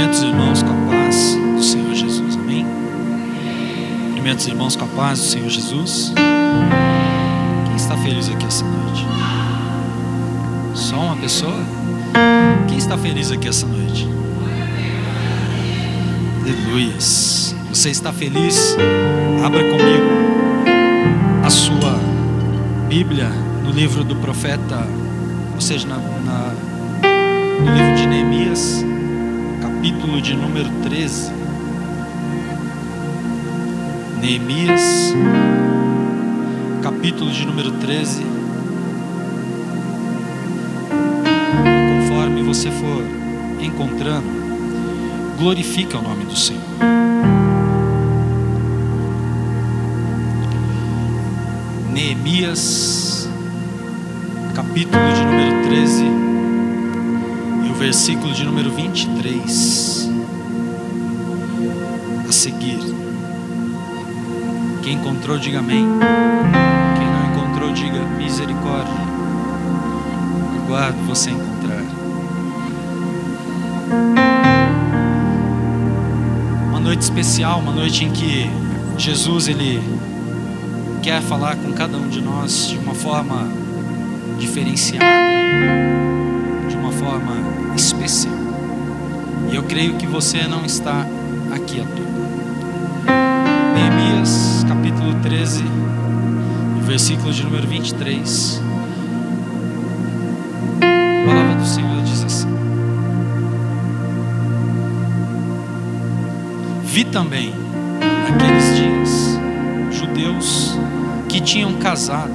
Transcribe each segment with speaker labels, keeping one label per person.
Speaker 1: Cumprimentos, irmãos, com a paz do Senhor Jesus, amém? Cumprimentos, irmãos, com a paz do Senhor Jesus. Quem está feliz aqui essa noite? Só uma pessoa? Quem está feliz aqui essa noite? Aleluias. Você está feliz? Abra comigo a sua Bíblia no livro do profeta, ou seja, no livro de Neemias, capítulo de número 13. Neemias, capítulo de número 13. E conforme você for encontrando, glorifica o nome do Senhor. Neemias, capítulo de número 13, e o versículo de número 23 a seguir. Quem encontrou, diga amém. Quem não encontrou, diga misericórdia. Aguardo você encontrar. Uma noite especial, uma noite em que Jesus, Ele quer falar com cada um de nós de uma forma diferenciada, de uma forma especial. E eu creio que você não está aqui à toa. Neemias, capítulo 13, versículo de número 23. A palavra do Senhor diz assim: Vi também naqueles dias judeus que tinham casado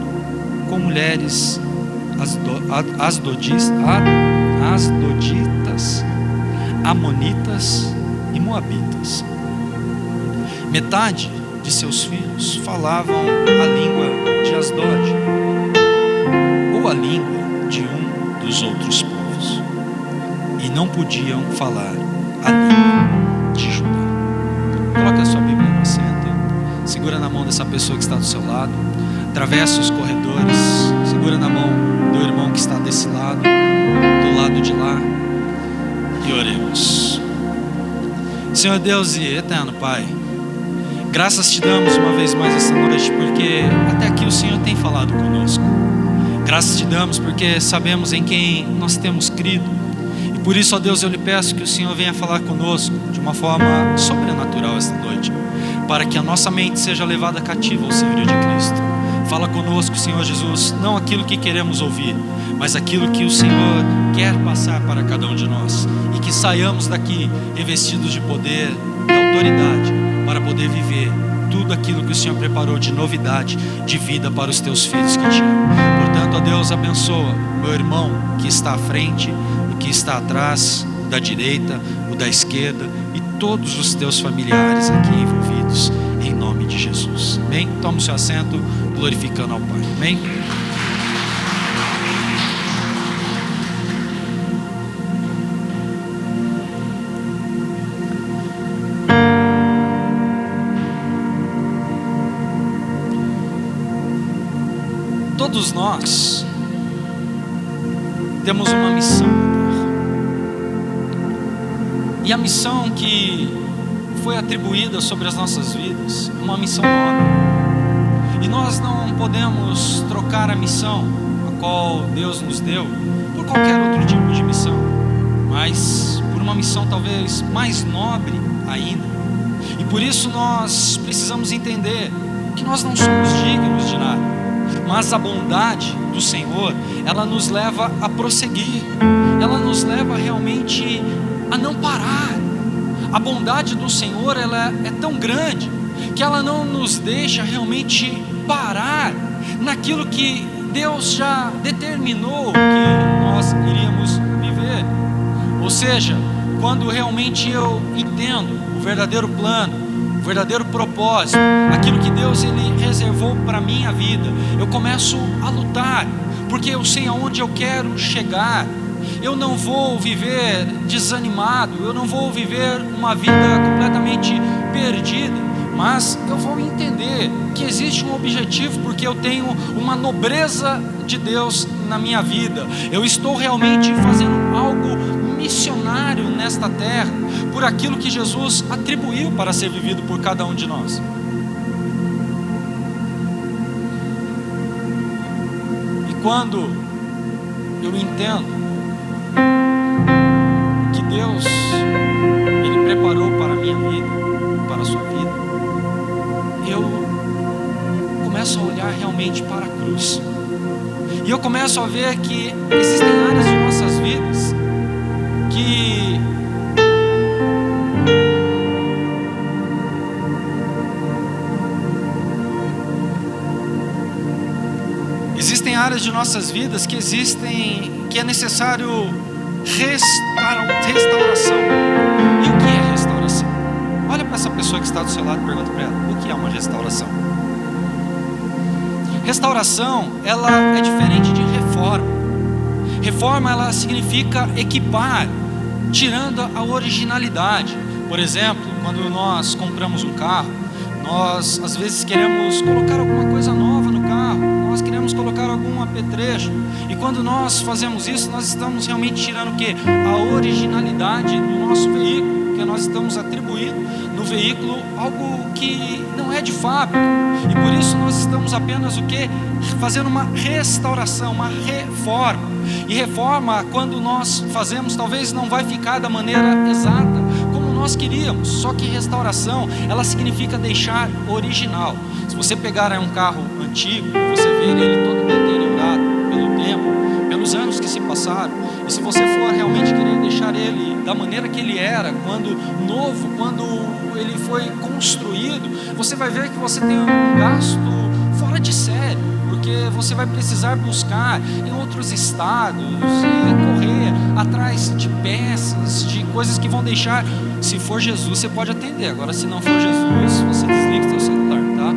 Speaker 1: com mulheres asdoditas, amonitas e moabitas. Metade de seus filhos falavam a língua de Asdod, ou a língua de um dos outros povos, e não podiam falar a língua de Judá. Coloque a sua Bíblia no assento, segura na mão dessa pessoa que está do seu lado, atravessa os corredores, segura na mão do irmão que está desse lado, do lado de lá, e oremos. Senhor Deus e eterno Pai, graças te damos uma vez mais essa noite, porque até aqui o Senhor tem falado conosco. Graças te damos porque sabemos em quem nós temos crido, e por isso, ó Deus, eu lhe peço que o Senhor venha falar conosco de uma forma sobrenatural esta noite, para que a nossa mente seja levada cativa ao Senhorio de Cristo. Fala conosco, Senhor Jesus, não aquilo que queremos ouvir, mas aquilo que o Senhor quer passar para cada um de nós, e que saiamos daqui revestidos de poder e autoridade para poder viver tudo aquilo que o Senhor preparou de novidade, de vida para os teus filhos que te amam. Portanto, ó Deus, abençoa o meu irmão que está à frente, o que está atrás, o da direita, o da esquerda, e todos os teus familiares aqui envolvidos, em nome de Jesus. Amém? Toma o seu assento, glorificando ao Pai. Amém? Todos nós temos uma missão na terra, e a missão que foi atribuída sobre as nossas vidas é uma missão nobre, e nós não podemos trocar a missão a qual Deus nos deu por qualquer outro tipo de missão, mas por uma missão talvez mais nobre ainda. E por isso nós precisamos entender que nós não somos dignos de nada, mas a bondade do Senhor, ela nos leva a prosseguir, ela nos leva realmente a não parar. A bondade do Senhor, ela é tão grande que ela não nos deixa realmente parar naquilo que Deus já determinou que nós iríamos viver. Ou seja, quando realmente eu entendo o verdadeiro plano, o verdadeiro propósito, aquilo que Deus Ele reservou para a minha vida, eu começo a lutar, porque eu sei aonde eu quero chegar. Eu não vou viver desanimado, eu não vou viver uma vida completamente perdida, mas eu vou entender que existe um objetivo, porque eu tenho uma nobreza de Deus na minha vida. Eu estou realmente fazendo algo missionário nesta terra, por aquilo que Jesus atribuiu para ser vivido por cada um de nós. E quando eu entendo que Deus, Ele preparou para a minha vida, para a sua vida, eu começo a olhar realmente para a cruz. E eu começo a ver que existem áreas de nossas vidas que é necessário restauração. E o que é restauração? Olha para essa pessoa que está do seu lado e pergunta para ela: o que é uma restauração? Restauração, ela é diferente de reforma. Reforma, ela significa equipar, tirando a originalidade. Por exemplo, quando nós compramos um carro, nós às vezes queremos colocar alguma coisa nova no carro, nós queremos colocar algum apetrecho, e quando nós fazemos isso, nós estamos realmente tirando o quê? A originalidade do nosso veículo, porque nós estamos atribuindo no veículo algo que não é de fábrica, e por isso nós estamos apenas o quê? Fazendo uma restauração, uma reforma. E reforma, quando nós fazemos, talvez não vai ficar da maneira exata como nós queríamos, só que restauração, ela significa deixar original. Se você pegar um carro antigo, você vê ele todo deteriorado pelo tempo, pelos anos que se passaram, e se você for realmente querer deixar ele da maneira que ele era, quando novo, quando ele foi construído, você vai ver que você tem um gasto fora de série, porque você vai precisar buscar em outros estados e correr atrás de peças, de coisas que vão deixar. Se for Jesus, você pode atender. Agora, se não for Jesus, você desliga o seu celular, tá?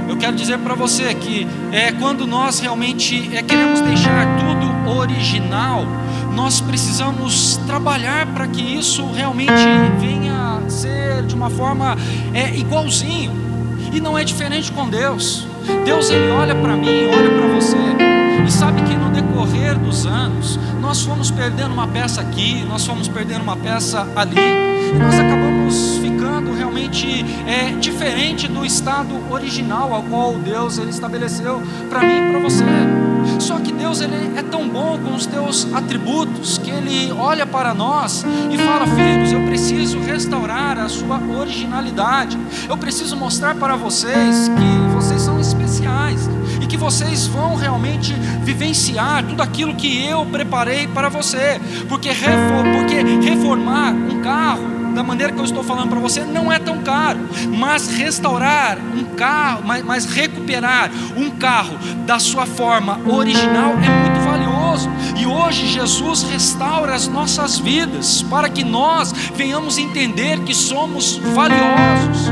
Speaker 1: Eu quero dizer para você que quando nós realmente queremos deixar tudo original, nós precisamos trabalhar para que isso realmente venha a ser de uma forma igualzinho. E não é diferente com Deus. Deus, Ele olha para mim, olha para você, e sabe que no decorrer dos anos nós fomos perdendo uma peça aqui, nós fomos perdendo uma peça ali, e nós acabamos ficando realmente diferente do estado original ao qual Deus Ele estabeleceu para mim e para você. Só que Deus, Ele é tão bom com os teus atributos, que Ele olha para nós e fala: filhos, eu preciso restaurar a sua originalidade, eu preciso mostrar para vocês que vocês são especiais, e que vocês vão realmente vivenciar tudo aquilo que eu preparei para você, porque reformar um carro da maneira que eu estou falando para você não é tão caro, mas restaurar um carro, mas recuperar um carro da sua forma original é muito valioso. E hoje Jesus restaura as nossas vidas para que nós venhamos entender que somos valiosos,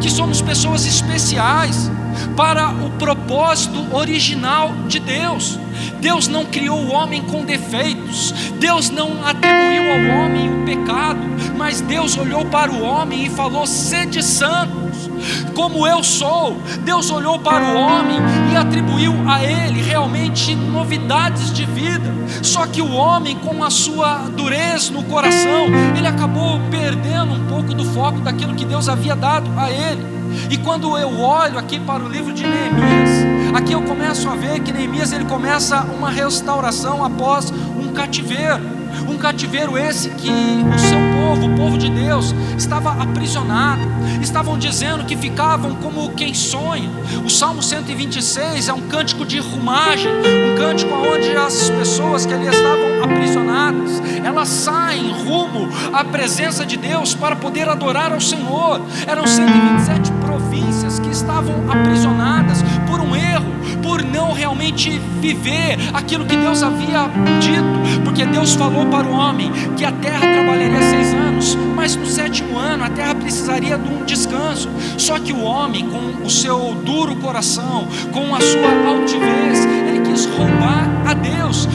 Speaker 1: que somos pessoas especiais para o propósito original de Deus. Deus não criou o homem com defeitos, Deus não atribuiu ao homem o pecado, mas Deus olhou para o homem e falou: sede santos, como eu sou. Deus olhou para o homem e atribuiu a ele realmente novidades de vida. Só que o homem, com a sua dureza no coração, ele acabou perdendo um pouco do foco daquilo que Deus havia dado a ele. E quando eu olho aqui para o livro de Neemias, aqui eu começo a ver que Neemias, ele começa uma restauração após um cativeiro. Um cativeiro esse que o seu povo, o povo de Deus, estava aprisionado. Estavam dizendo que ficavam como quem sonha. O Salmo 126 é um cântico de rumagem, um cântico onde as pessoas que ali estavam aprisionadas, elas saem rumo à presença de Deus para poder adorar ao Senhor. Eram 127 províncias que estavam aprisionadas por um erro, por não realmente viver aquilo que Deus havia dito, porque Deus falou para o homem que a terra trabalharia 6 anos, mas no 7º ano a terra precisaria de um descanso. Só que o homem, com o seu duro coração, com a sua altivez, ele quis roubar a Deus,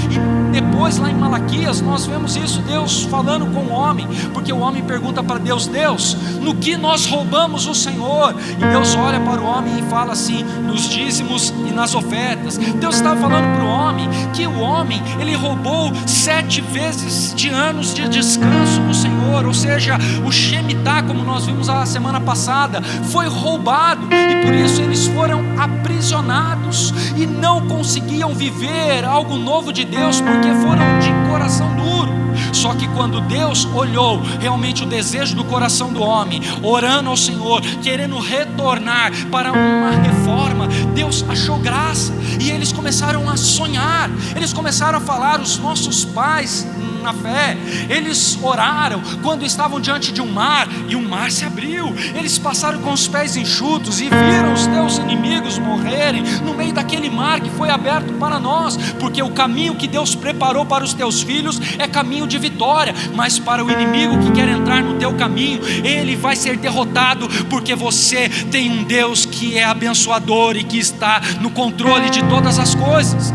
Speaker 1: e Depois lá em Malaquias nós vemos isso, Deus falando com o homem, porque o homem pergunta para Deus: Deus, no que nós roubamos o Senhor? E Deus olha para o homem e fala assim: nos dízimos e nas ofertas. Deus estava falando para o homem que o homem, ele roubou 7 vezes de anos de descanso no Senhor, ou seja, o Shemitah, como nós vimos a semana passada, foi roubado, e por isso eles foram aprisionados e não conseguiam viver algo novo de Deus, porque foram de coração duro. Só que quando Deus olhou realmente o desejo do coração do homem, orando ao Senhor, querendo retornar para uma reforma, Deus achou graça, e eles começaram a sonhar, eles começaram a falar. Os nossos pais na fé, eles oraram quando estavam diante de um mar, e o mar se abriu. Eles passaram com os pés enxutos e viram os teus inimigos morrerem no meio daquele mar que foi aberto para nós, porque o caminho que Deus preparou para os teus filhos é caminho de vitória, mas para o inimigo que quer entrar no teu caminho, ele vai ser derrotado, porque você tem um Deus que é abençoador e que está no controle de todas as coisas.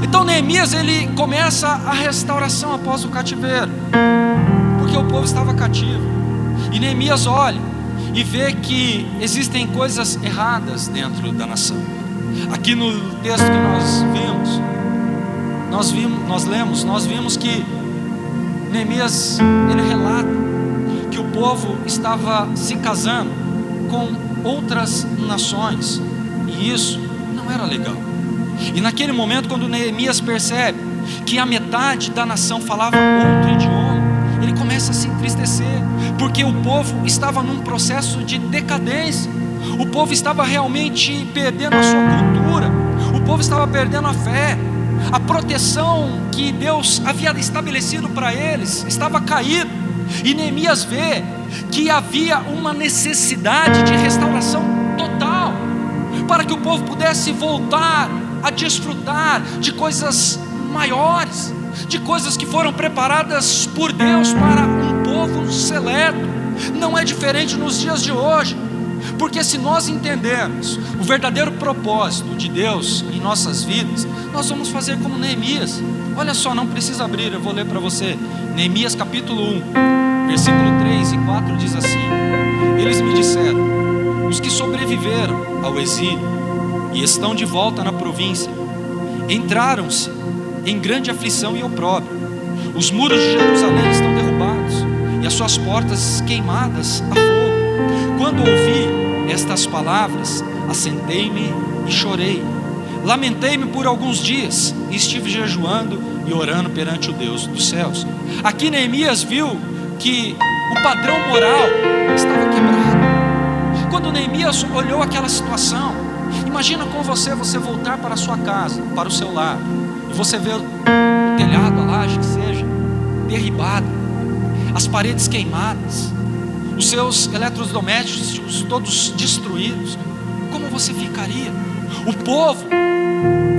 Speaker 1: Então Neemias, ele começa a restauração após o cativeiro, porque o povo estava cativo, e Neemias olha e vê que existem coisas erradas dentro da nação. Aqui no texto que nós vimos que Neemias, ele relata que o povo estava se casando com outras nações, e isso não era legal. E naquele momento, quando Neemias percebe que a metade da nação falava outro idioma, ele começa a se entristecer, porque o povo estava num processo de decadência. O povo estava realmente perdendo a sua cultura, o povo estava perdendo a fé, a proteção que Deus havia estabelecido para eles estava caída. E Neemias vê que havia uma necessidade de restauração total, para que o povo pudesse voltar a desfrutar de coisas maiores, de coisas que foram preparadas por Deus para um povo seleto. Não é diferente nos dias de hoje, porque se nós entendermos o verdadeiro propósito de Deus em nossas vidas, nós vamos fazer como Neemias. Olha só, não precisa abrir, eu vou ler para você. Neemias capítulo 1, versículo 3 e 4 diz assim: eles me disseram, os que sobreviveram ao exílio e estão de volta na província, entraram-se em grande aflição e opróbrio. Os muros de Jerusalém estão derrubados e as suas portas queimadas a fogo. Quando ouvi estas palavras, assentei-me e chorei. Lamentei-me por alguns dias e estive jejuando e orando perante o Deus dos céus. Aqui Neemias viu que o padrão moral estava quebrado. Quando Neemias olhou aquela situação, imagina com você voltar para a sua casa, para o seu lar, e você vê o telhado, a laje que seja, derribado, as paredes queimadas, os seus eletrodomésticos todos destruídos. Como você ficaria? O povo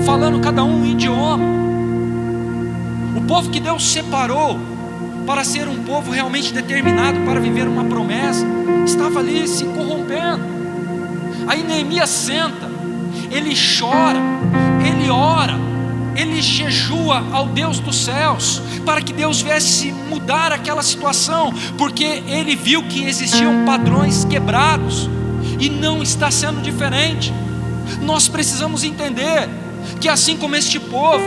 Speaker 1: falando cada um um idioma, o povo que Deus separou para ser um povo realmente determinado para viver uma promessa, estava ali se corrompendo. Aí Neemias senta, ele chora, ele ora, ele jejua ao Deus dos céus, para que Deus viesse mudar aquela situação, porque ele viu que existiam padrões quebrados, e não está sendo diferente. Nós precisamos entender que assim como este povo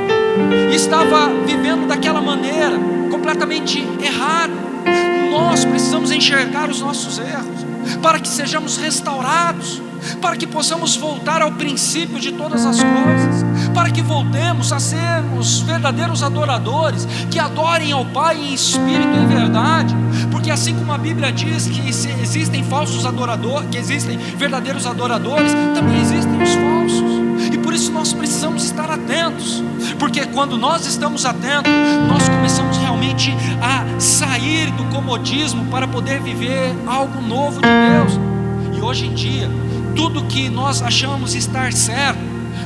Speaker 1: estava vivendo daquela maneira, completamente errada, nós precisamos enxergar os nossos erros, para que sejamos restaurados, para que possamos voltar ao princípio de todas as coisas, para que voltemos a sermos verdadeiros adoradores, que adorem ao Pai em espírito e em verdade, porque assim como a Bíblia diz que existem falsos adoradores, que existem verdadeiros adoradores, também existem os falsos, e por isso nós precisamos estar atentos, porque quando nós estamos atentos, nós começamos realmente a sair do comodismo para poder viver algo novo de Deus. E hoje em dia, tudo que nós achamos estar certo,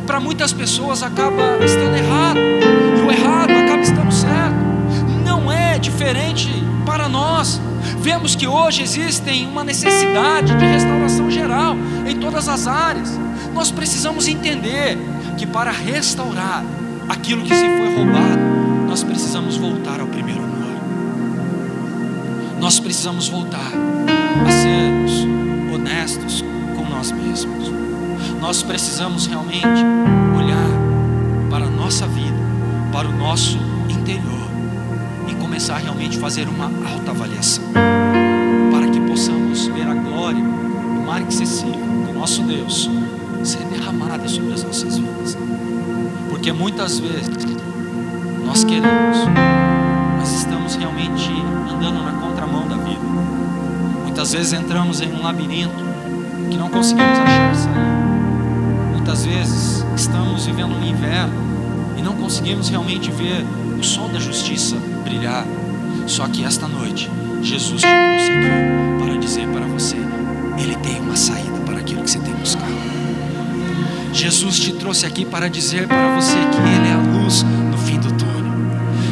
Speaker 1: para muitas pessoas acaba estando errado, e o errado acaba estando certo. Não é diferente para nós. Vemos que hoje existem uma necessidade de restauração geral em todas as áreas. Nós precisamos entender que para restaurar aquilo que se foi roubado, nós precisamos voltar ao primeiro amor. Nós precisamos voltar a sermos honestos com nós mesmos. Nós precisamos realmente olhar para a nossa vida, para o nosso interior e começar realmente a fazer uma autoavaliação, para que possamos ver a glória inacessível do nosso Deus ser derramada sobre as nossas vidas. Porque muitas vezes nós queremos, mas estamos realmente andando na contramão da vida. Muitas vezes entramos em um labirinto que não conseguimos achar saída. Muitas vezes estamos vivendo um inverno e não conseguimos realmente ver o sol da justiça brilhar. Só que esta noite Jesus te trouxe aqui para dizer para você: Ele tem uma saída para aquilo que você tem buscado. Jesus te trouxe aqui para dizer para você que Ele é a luz no fim do túnel.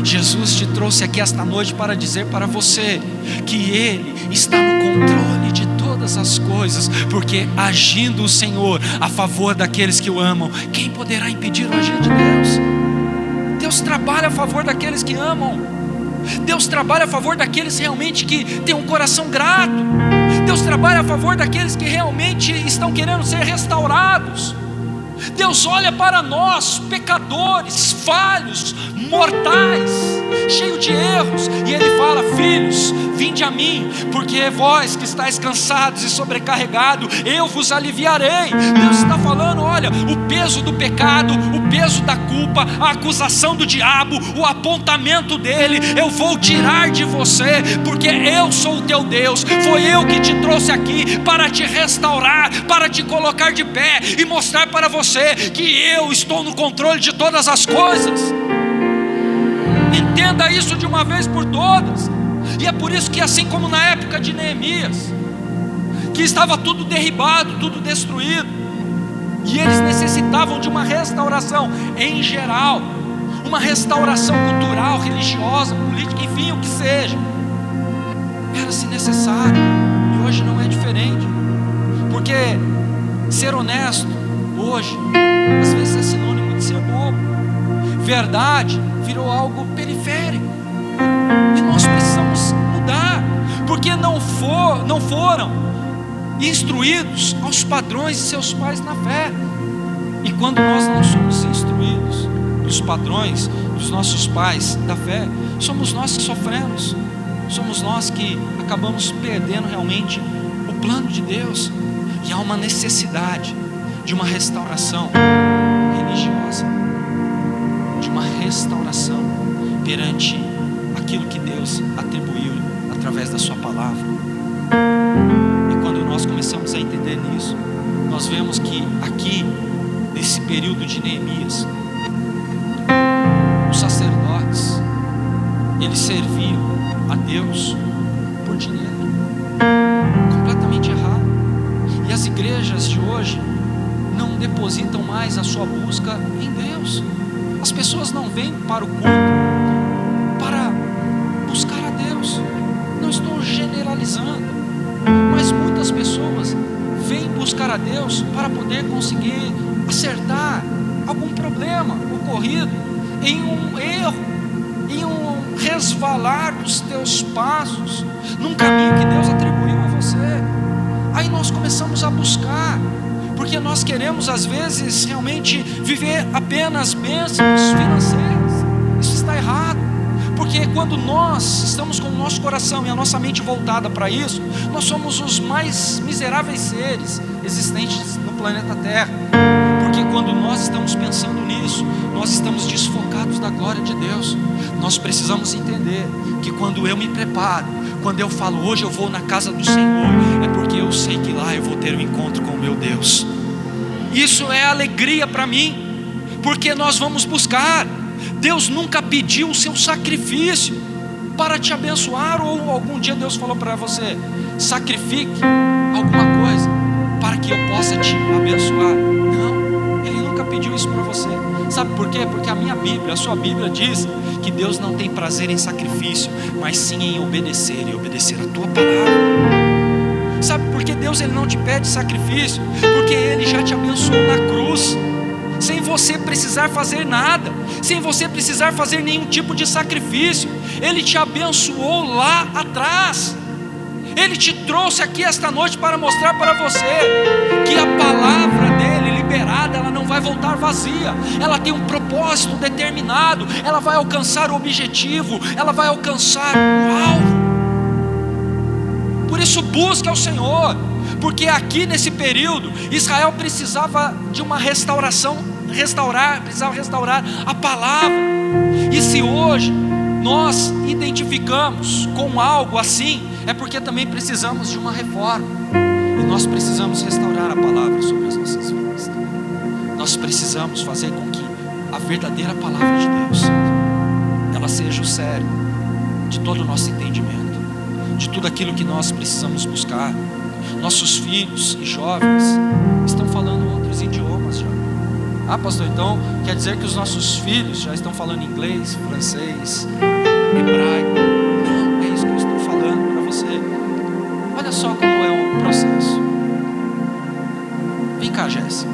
Speaker 1: Jesus te trouxe aqui esta noite para dizer para você que Ele está no controle de todas as coisas, porque agindo o Senhor a favor daqueles que o amam, quem poderá impedir o agir de Deus? Deus trabalha a favor daqueles que amam. Deus trabalha a favor daqueles realmente que têm um coração grato. Deus trabalha a favor daqueles que realmente estão querendo ser restaurados. Deus olha para nós, pecadores, falhos, mortais, cheios de erros, e Ele fala: filhos, vinde a mim, porque vós que estáis cansados e sobrecarregados, eu vos aliviarei. Deus está falando: olha, o peso do pecado, o peso da culpa, a acusação do diabo, o apontamento dele, eu vou tirar de você, porque eu sou o teu Deus. Foi eu que te trouxe aqui para te restaurar, para te colocar de pé e mostrar para você que eu estou no controle de todas as coisas. Entenda isso de uma vez por todas. E é por isso que, assim como na época de Neemias, que estava tudo derribado, tudo destruído, e eles necessitavam de uma restauração em geral, uma restauração cultural, religiosa, política, enfim, o que seja, era-se necessário. E hoje não é diferente, porque ser honesto hoje às vezes é sinônimo de ser bobo. Verdade virou algo periférico, e nós precisamos mudar, porque não foram instruídos aos padrões de seus pais na fé. E quando nós não somos instruídos dos padrões dos nossos pais da fé, somos nós que sofremos, somos nós que acabamos perdendo realmente o plano de Deus. E há uma necessidade de uma restauração religiosa, de uma restauração perante aquilo que Deus atribuiu através da sua palavra. E quando nós começamos a entender nisso, nós vemos que aqui, nesse período de Neemias, os sacerdotes, eles serviam a Deus por dinheiro, completamente errado. E as igrejas de hoje não depositam mais a sua busca em Deus. As pessoas não vêm para o culto para buscar a Deus. Não estou generalizando, mas muitas pessoas vêm buscar a Deus para poder conseguir acertar algum problema ocorrido em um erro, em um resvalar dos teus passos, num caminho que Deus atribuiu a você. Aí nós começamos a buscar, porque nós queremos às vezes realmente viver apenas bênçãos financeiras. Isso está errado, porque quando nós estamos com o nosso coração e a nossa mente voltada para isso, nós somos os mais miseráveis seres existentes no planeta Terra. Porque quando nós estamos pensando nisso, nós estamos desfocados da glória de Deus. Nós precisamos entender que quando eu me preparo, quando eu falo hoje eu vou na casa do Senhor, é porque eu sei que lá eu vou ter um encontro com o meu Deus. Isso é alegria para mim, porque nós vamos buscar. Deus nunca pediu o seu sacrifício para te abençoar, ou algum dia Deus falou para você: sacrifique alguma coisa para que eu possa te abençoar. Não, Ele nunca pediu isso para você. Sabe por quê? Porque a minha Bíblia, a sua Bíblia diz que Deus não tem prazer em sacrifício, mas sim em obedecer, e obedecer a tua palavra. Sabe por que Deus ele não te pede sacrifício? Porque Ele já te abençoou na cruz, sem você precisar fazer nada, sem você precisar fazer nenhum tipo de sacrifício. Ele te abençoou lá atrás. Ele te trouxe aqui esta noite para mostrar para você que a palavra dele liberada, ela não vai voltar vazia. Ela tem um propósito determinado. Ela vai alcançar o objetivo, ela vai alcançar o alvo. Por isso busque ao Senhor, porque aqui nesse período Israel precisava de uma restauração, precisava restaurar a palavra. E se hoje nós identificamos com algo assim, é porque também precisamos de uma reforma. E nós precisamos restaurar a palavra sobre as nossas vidas. Nós precisamos fazer com que a verdadeira palavra de Deus, ela seja o cerne de todo o nosso entendimento, de tudo aquilo que nós precisamos buscar. Nossos filhos e jovens estão falando outros idiomas já. Ah, pastor, então quer dizer que os nossos filhos já estão falando inglês, francês, hebraico? Não, é isso que eu estou falando para você. Olha só como é o processo. Vem cá, Jéssica.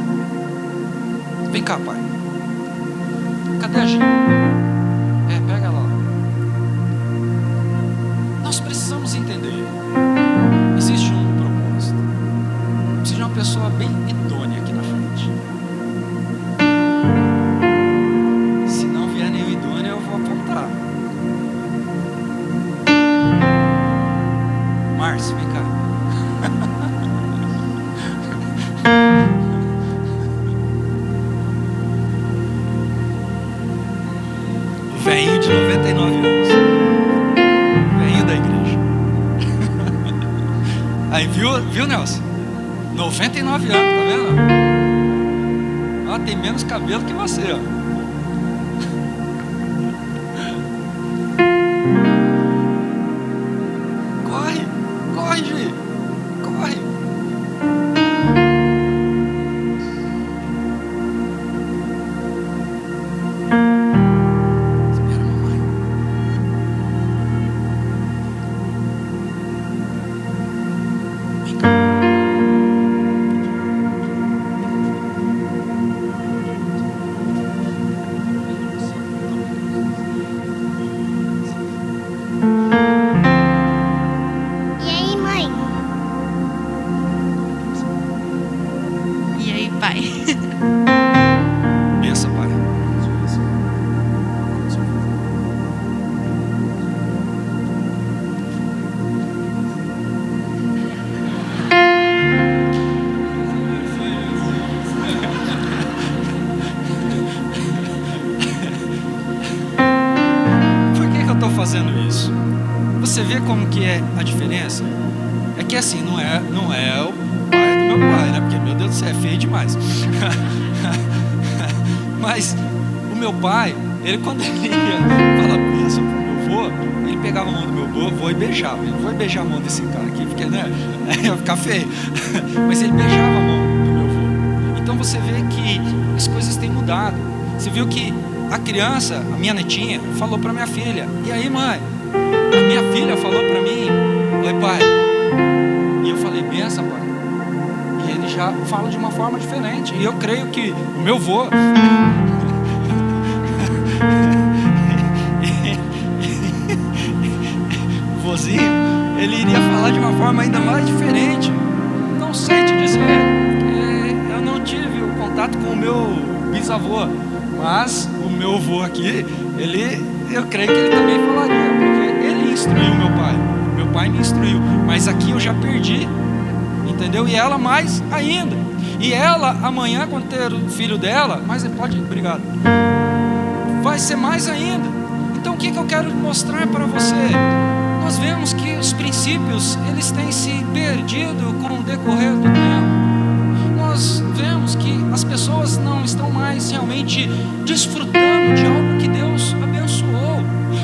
Speaker 1: Vem cá, pai. Cadê a Gina? Pega ela lá. Nós precisamos entender. Existe um propósito. Precisa de uma pessoa bem idônea aqui na frente. Se não vier nenhum idôneo, eu vou apontar. Márcio, vem cá. O velhinho de 99 anos. Velhinho da igreja. Aí, viu, Nelson? 99 anos, tá vendo? Ó, tem menos cabelo que você, ó. Corre, Gi. Corre. Espera, mamãe. Vem cá. Pensa, pai. Por que eu estou fazendo isso? Você vê como que é a diferença? É que assim, não é o pai do meu pai, né? Porque, meu Deus do céu, é feio demais. Mas o meu pai, ele quando ele ia falar bênção pro meu avô, ele pegava a mão do meu avô e beijava. Ele não foi beijar a mão desse cara aqui, porque, né, ia ficar feio. Mas ele beijava a mão do meu avô. Então você vê que as coisas têm mudado. Você viu que a criança, a minha netinha, falou para minha filha: e aí, mãe? A minha filha falou para mim: oi, pai. E eu falei: benção, pai. E ele já fala de uma forma diferente. E eu creio que o meu avô o vozinho, ele iria falar de uma forma ainda mais diferente. Não sei te dizer, eu não tive o contato com o meu bisavô, mas o meu avô aqui, eu creio que ele também falaria, porque ele instruiu meu pai. Meu pai me instruiu, mas aqui eu já perdi, entendeu? E ela mais ainda. E ela amanhã, quando ter o filho dela, mas pode, obrigado, vai ser mais ainda. Então o que eu quero mostrar para você? Nós vemos que os princípios, eles têm se perdido com o decorrer do tempo. Nós vemos que as pessoas não estão mais realmente desfrutando de algo que Deus abençoou.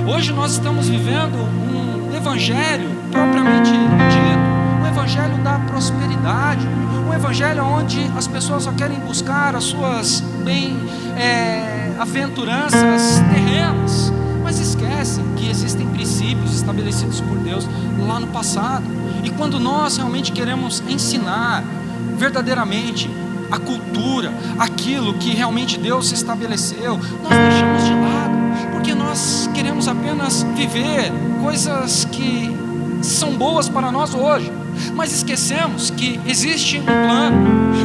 Speaker 1: Hoje nós estamos vivendo um evangelho propriamente dito, um evangelho da prosperidade, um evangelho onde as pessoas só querem buscar as suas aventuranças terrenas, mas esquecem que existem princípios estabelecidos por Deus lá no passado. E quando nós realmente queremos ensinar verdadeiramente a cultura, aquilo que realmente Deus estabeleceu, nós deixamos de lado, porque nós queremos apenas viver coisas que são boas para nós hoje, mas esquecemos que existe um plano,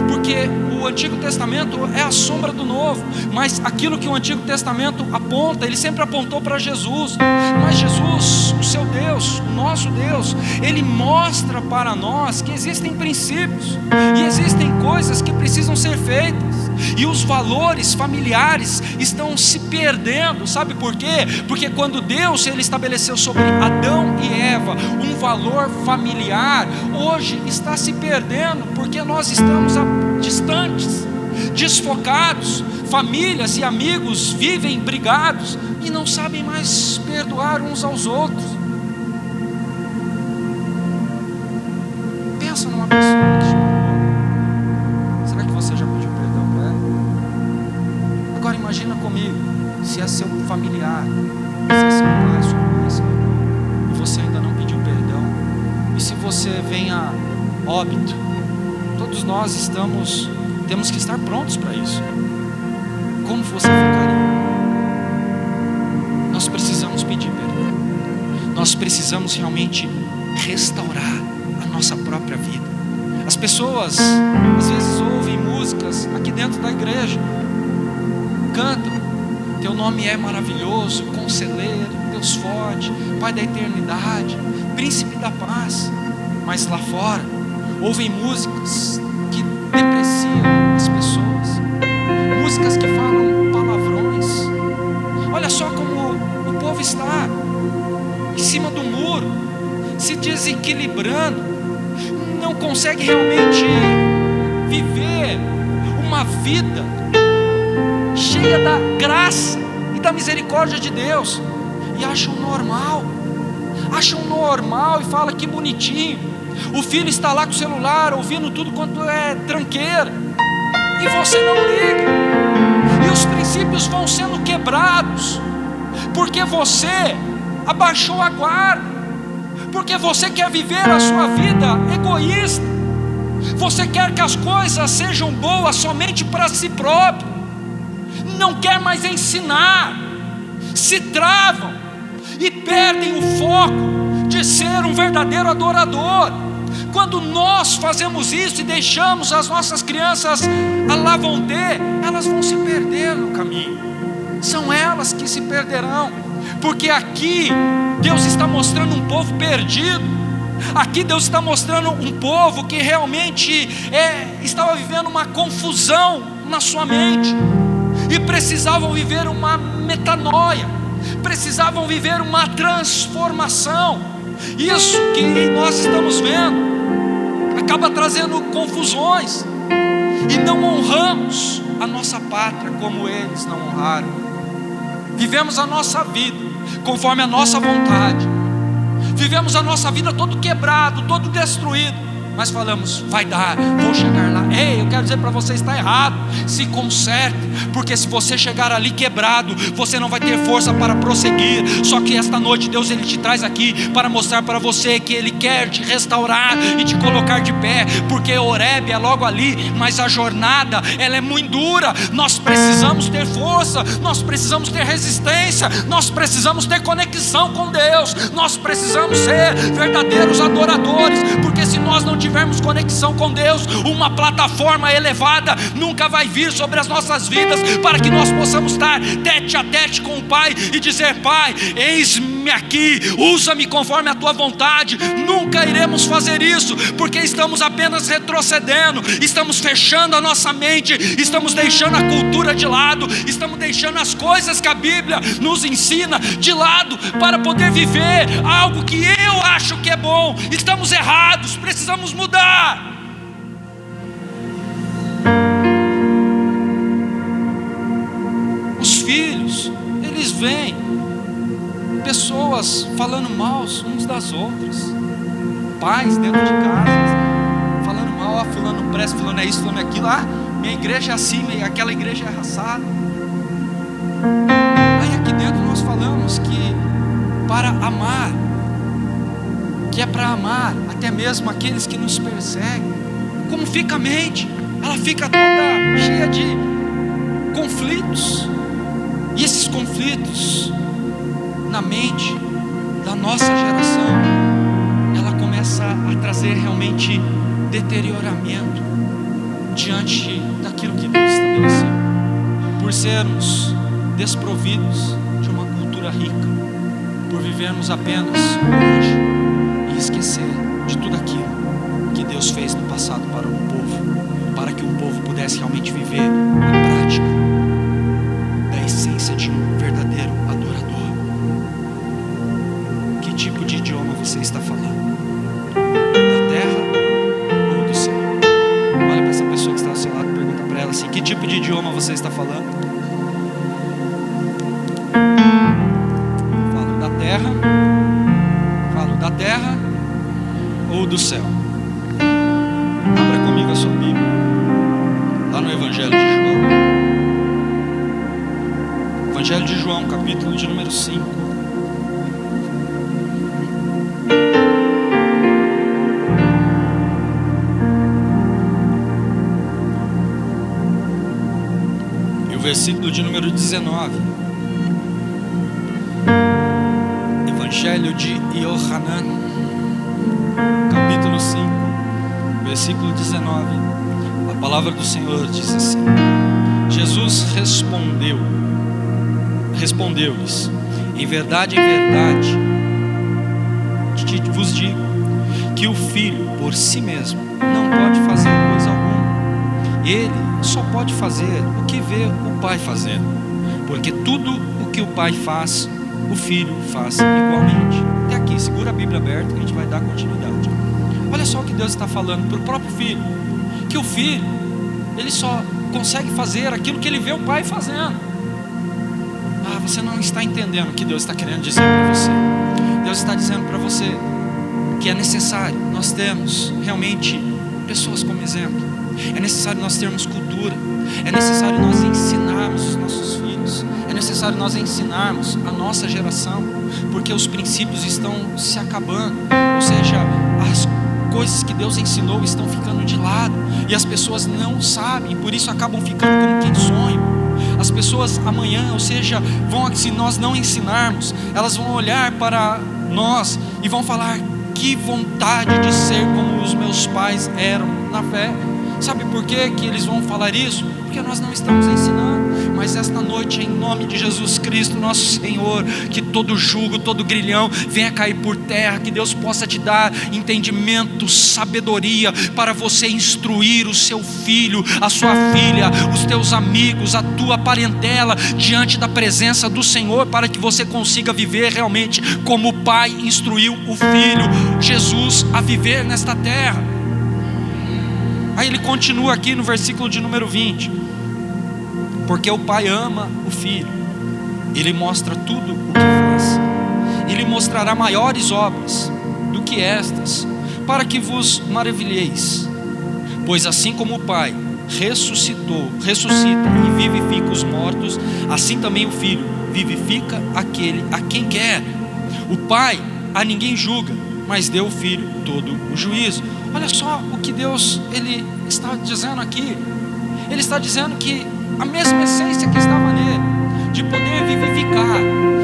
Speaker 1: porque o Antigo Testamento é a sombra do Novo, mas aquilo que o Antigo Testamento aponta, ele sempre apontou para Jesus, mas Jesus, o seu Deus, o nosso Deus, ele mostra para nós que existem princípios, e existem coisas que precisam ser feitas, e os valores familiares estão se perdendo. Sabe por quê? Porque quando Deus ele estabeleceu sobre Adão e Eva um valor familiar, hoje está se perdendo, porque nós estamos distantes, desfocados. Famílias e amigos vivem brigados e não sabem mais perdoar uns aos outros. Pensa numa pessoa que te magoou. Será que você já pediu perdão para ela? Agora imagina comigo, se é seu familiar, se é seu pai, sua mãe, seu irmão, e você ainda não pediu perdão, e se você vem a óbito, todos nós temos que estar prontos para isso. Como você ficaria? Nós precisamos pedir perdão. Nós precisamos realmente restaurar a nossa própria vida. As pessoas às vezes ouvem músicas aqui dentro da igreja, cantam: teu nome é maravilhoso, conselheiro, Deus forte, Pai da eternidade, príncipe da paz. Mas lá fora ouvem músicas que depreciam as pessoas, músicas que falam palavrões. Olha só como o povo está em cima do muro, se desequilibrando, não consegue realmente viver uma vida cheia da graça e da misericórdia de Deus, e acham normal e fala que bonitinho. O filho está lá com o celular, ouvindo tudo quanto é tranqueira, e você não liga, e os princípios vão sendo quebrados, porque você abaixou a guarda, porque você quer viver a sua vida egoísta, você quer que as coisas sejam boas somente para si próprio, não quer mais ensinar, se travam e perdem o foco de ser um verdadeiro adorador. Quando nós fazemos isso e deixamos as nossas crianças lá vão ter, elas vão se perder no caminho, são elas que se perderão, porque aqui Deus está mostrando um povo perdido, aqui Deus está mostrando um povo que realmente estava vivendo uma confusão na sua mente, e precisavam viver uma metanoia, precisavam viver uma transformação. Isso que nós estamos vendo acaba trazendo confusões, e não honramos a nossa pátria como eles não honraram. Vivemos a nossa vida conforme a nossa vontade, vivemos a nossa vida todo quebrado, todo destruído, mas falamos: vai dar, vou chegar lá. Ei, eu quero dizer para você, está errado. Se conserte, porque se você chegar ali quebrado, você não vai ter força para prosseguir. Só que esta noite Deus ele te traz aqui para mostrar para você que Ele quer te restaurar e te colocar de pé, porque Horebe é logo ali, mas a jornada ela é muito dura. Nós precisamos ter força, nós precisamos ter resistência, nós precisamos ter conexão com Deus, nós precisamos ser verdadeiros adoradores, porque se nós não tivermos conexão com Deus, uma plataforma elevada nunca vai vir sobre as nossas vidas, para que nós possamos estar tete a tete com o Pai e dizer: Pai, eis-me aqui, usa-me conforme a tua vontade. Nunca iremos fazer isso, porque estamos apenas retrocedendo, estamos fechando a nossa mente, estamos deixando a cultura de lado, estamos deixando as coisas que a Bíblia nos ensina de lado, para poder viver algo que eu acho que é bom. Estamos errados, precisamos mudar. Os filhos, eles veem pessoas falando mal uns das outras, pais dentro de casa falando mal: fulano presta, fulano é isso, fulano é aquilo, minha igreja é assim, aquela igreja é assada. Aí aqui dentro nós falamos que para amar, que é para amar até mesmo aqueles que nos perseguem. Como fica a mente? ela fica toda cheia de conflitos. E esses conflitos na mente da nossa geração, ela começa a trazer realmente deterioramento diante daquilo que Deus estabeleceu, por sermos desprovidos de uma cultura rica, por vivermos apenas hoje e esquecer de tudo aquilo que Deus fez no passado para o povo, para que o povo pudesse realmente viver a prática da essência de um verdadeiro adorador. Que tipo de idioma você está falando? Da terra ou do céu? Olha para essa pessoa que está ao seu lado e pergunta para ela assim: que tipo de idioma você está falando? Falo da terra ou do céu? Abra comigo a sua Bíblia, lá no Evangelho de João. Evangelho de João, capítulo de número 5. E o versículo de número 19. Evangelho de Yohanan, capítulo 5, versículo 19. A palavra do Senhor diz assim: Jesus respondeu-lhes: em verdade, vos digo, que o Filho por si mesmo não pode fazer coisa alguma. Ele só pode fazer o que vê o Pai fazendo, porque tudo o que o Pai faz, o Filho faz igualmente. Até aqui, segura a Bíblia aberta que a gente vai dar continuidade. Olha só o que Deus está falando para o próprio Filho, que o Filho, ele só consegue fazer aquilo que ele vê o Pai fazendo. Você não está entendendo o que Deus está querendo dizer para você. Deus está dizendo para você que é necessário nós termos realmente pessoas como exemplo. É necessário nós termos cultura. É necessário nós ensinarmos os nossos filhos. É necessário nós ensinarmos a nossa geração, porque os princípios estão se acabando. Ou seja, as coisas que Deus ensinou estão ficando de lado, e as pessoas não sabem, por isso acabam ficando como quem sonha. As pessoas amanhã, ou seja, se nós não ensinarmos, elas vão olhar para nós e vão falar: que vontade de ser como os meus pais eram na fé. Sabe por que eles vão falar isso? Porque nós não estamos ensinando. Mas esta noite, em nome de Jesus Cristo, nosso Senhor, que todo jugo, todo grilhão venha cair por terra, que Deus possa te dar entendimento, sabedoria, para você instruir o seu filho, a sua filha, os teus amigos, a tua parentela, diante da presença do Senhor, para que você consiga viver realmente como o Pai instruiu o Filho, Jesus, a viver nesta terra. Aí ele continua aqui no versículo de número 20: porque o Pai ama o Filho, Ele mostra tudo o que faz, Ele mostrará maiores obras do que estas, para que vos maravilheis. Pois assim como o Pai ressuscita e vivifica os mortos, assim também o Filho vivifica aquele a quem quer. O Pai a ninguém julga, mas deu ao Filho todo o juízo. Olha só o que Deus ele está dizendo aqui. Ele está dizendo que a mesma essência que estava nele, de poder vivificar,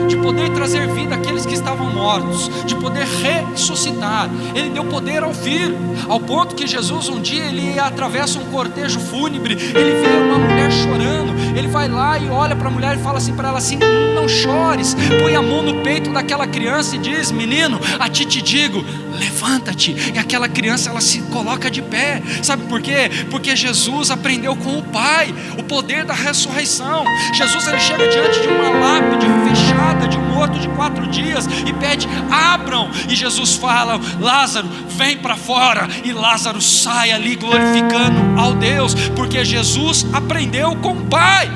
Speaker 1: de poder trazer vida àqueles que estavam mortos, de poder ressuscitar, Ele deu poder ao Filho, ao ponto que Jesus um dia ele atravessa um cortejo fúnebre, ele vê uma mulher chorando, ele vai lá e olha para a mulher e fala assim para ela assim: não chores, põe a mão no peito daquela criança e diz: menino, a ti te digo, levanta-te. E aquela criança ela se coloca de pé. Sabe por quê? Porque Jesus aprendeu com o Pai o poder da ressurreição. Jesus ele chega diante de uma lápide fechada de um morto de 4 dias e pede: abram. E Jesus fala: Lázaro, vem para fora. E Lázaro sai ali glorificando ao Deus, porque Jesus aprendeu com o Pai.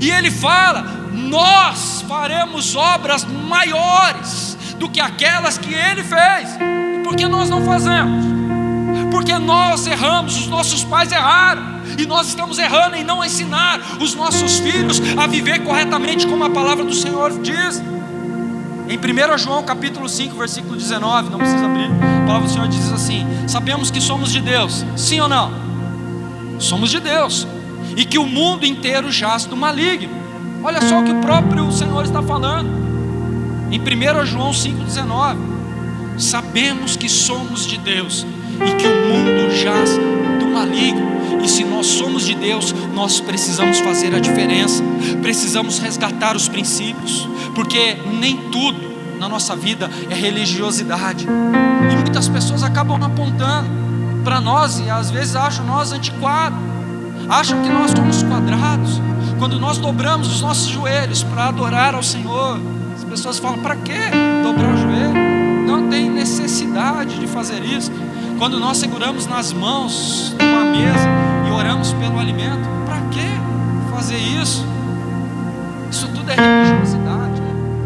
Speaker 1: E ele fala: nós faremos obras maiores do que aquelas que ele fez. Por que nós não fazemos? Porque nós erramos, os nossos pais erraram, e nós estamos errando em não ensinar os nossos filhos a viver corretamente como a palavra do Senhor diz. Em 1 João capítulo 5, versículo 19, não precisa abrir, a palavra do Senhor diz assim: sabemos que somos de Deus, sim ou não? somos de Deus, e que o mundo inteiro jaz do maligno. Olha só o que o próprio Senhor está falando em 1 João 5,19: sabemos que somos de Deus e que o mundo jaz do maligno. E se nós somos de Deus, nós precisamos fazer a diferença, precisamos resgatar os princípios, porque nem tudo na nossa vida é religiosidade, e muitas pessoas acabam apontando para nós e às vezes acham nós antiquados, acham que nós somos quadrados. Quando nós dobramos os nossos joelhos para adorar ao Senhor, as pessoas falam: para que dobrar o joelho? Não tem necessidade de fazer isso. Quando nós seguramos nas mãos uma mesa e oramos pelo alimento, para que fazer isso? Isso tudo é religiosidade.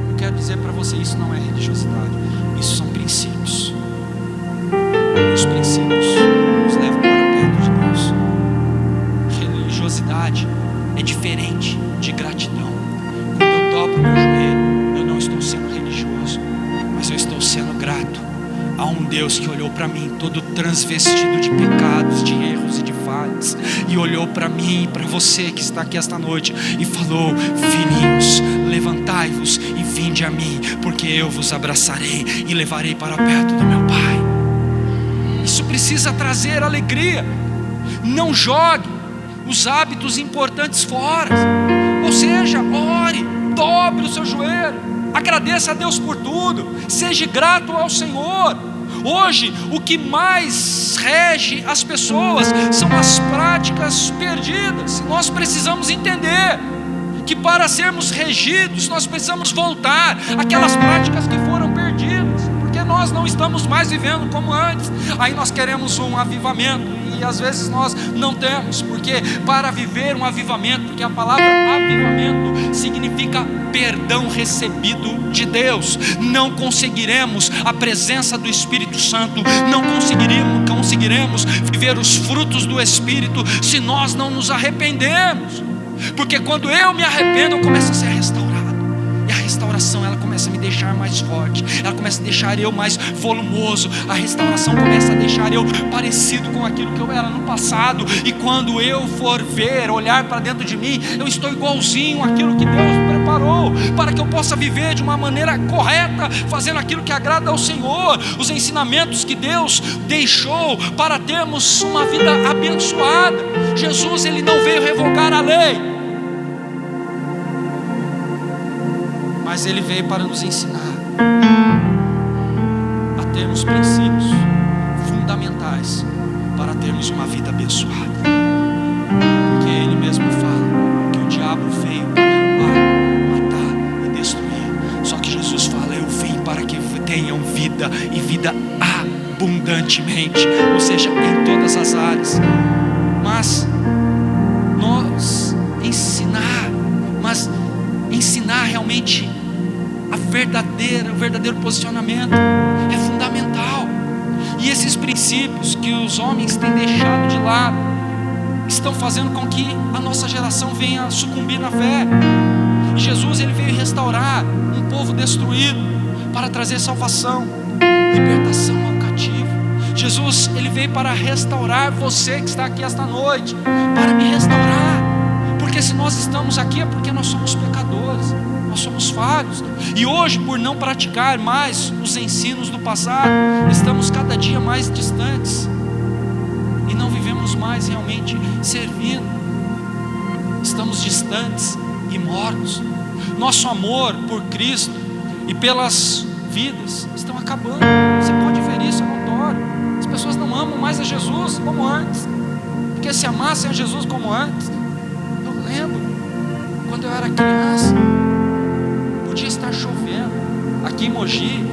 Speaker 1: Eu quero dizer para você, isso não é religiosidade, isso são princípios. E os princípios nos levam para perto de Deus. Religiosidade é diferente de gratidão. Quando eu dobro meu joelho, eu não estou sendo religioso, mas eu estou sendo grato a um Deus que olhou para mim todo transvestido de pecados, de erros e de falhas, e olhou para mim e para você que está aqui esta noite e falou: filhinhos, levantai-vos e vinde a mim, porque eu vos abraçarei e levarei para perto do meu Pai. Isso precisa trazer alegria. Não jogue os hábitos importantes fora, ou seja, ore, dobre o seu joelho, agradeça a Deus por tudo, seja grato ao Senhor. Hoje o que mais rege as pessoas são as práticas perdidas. Nós precisamos entender que para sermos regidos nós precisamos voltar àquelas práticas que foram perdidas, porque nós não estamos mais vivendo como antes. Aí nós queremos um avivamento e às vezes nós não temos, porque para viver um avivamento, porque a palavra avivamento significa perdão recebido de Deus, não conseguiremos a presença do Espírito Santo, não conseguiremos viver os frutos do Espírito se nós não nos arrependermos. Porque quando eu me arrependo, eu começo a ser restaurado, e a restauração ela começa a me deixar mais forte, ela começa a deixar eu mais volumoso, a restauração começa a deixar eu parecido com aquilo que eu era no passado. E quando eu for ver, olhar para dentro de mim, eu estou igualzinho àquilo que Deus preparou para que eu possa viver de uma maneira correta, fazendo aquilo que agrada ao Senhor, os ensinamentos que Deus deixou para termos uma vida abençoada. Jesus, ele não veio revogar a lei, mas ele veio para nos ensinar a termos princípios fundamentais para termos uma vida abençoada. Porque ele mesmo fala que o diabo veio para roubar, matar e destruir. Só que Jesus fala: eu vim para que tenham vida e vida abundantemente, ou seja, em todas as áreas. Mas nós ensinar realmente o verdadeiro posicionamento é fundamental. E esses princípios que os homens têm deixado de lado estão fazendo com que a nossa geração venha a sucumbir na fé. E Jesus, ele veio restaurar um povo destruído para trazer salvação, libertação ao cativo. Jesus, ele veio para restaurar você que está aqui esta noite, para me restaurar. Porque se nós estamos aqui é porque nós somos pecadores, nós somos falhos. E hoje, por não praticar mais os ensinos do passado, estamos cada dia mais distantes e não vivemos mais realmente servindo. Estamos distantes e mortos. Nosso amor por Cristo e pelas vidas estão acabando. Você pode ver isso, é notório. As pessoas não amam mais a Jesus como antes, porque se amassem a Jesus como antes, eu lembro quando eu era criança, podia estar chovendo aqui em Mogi,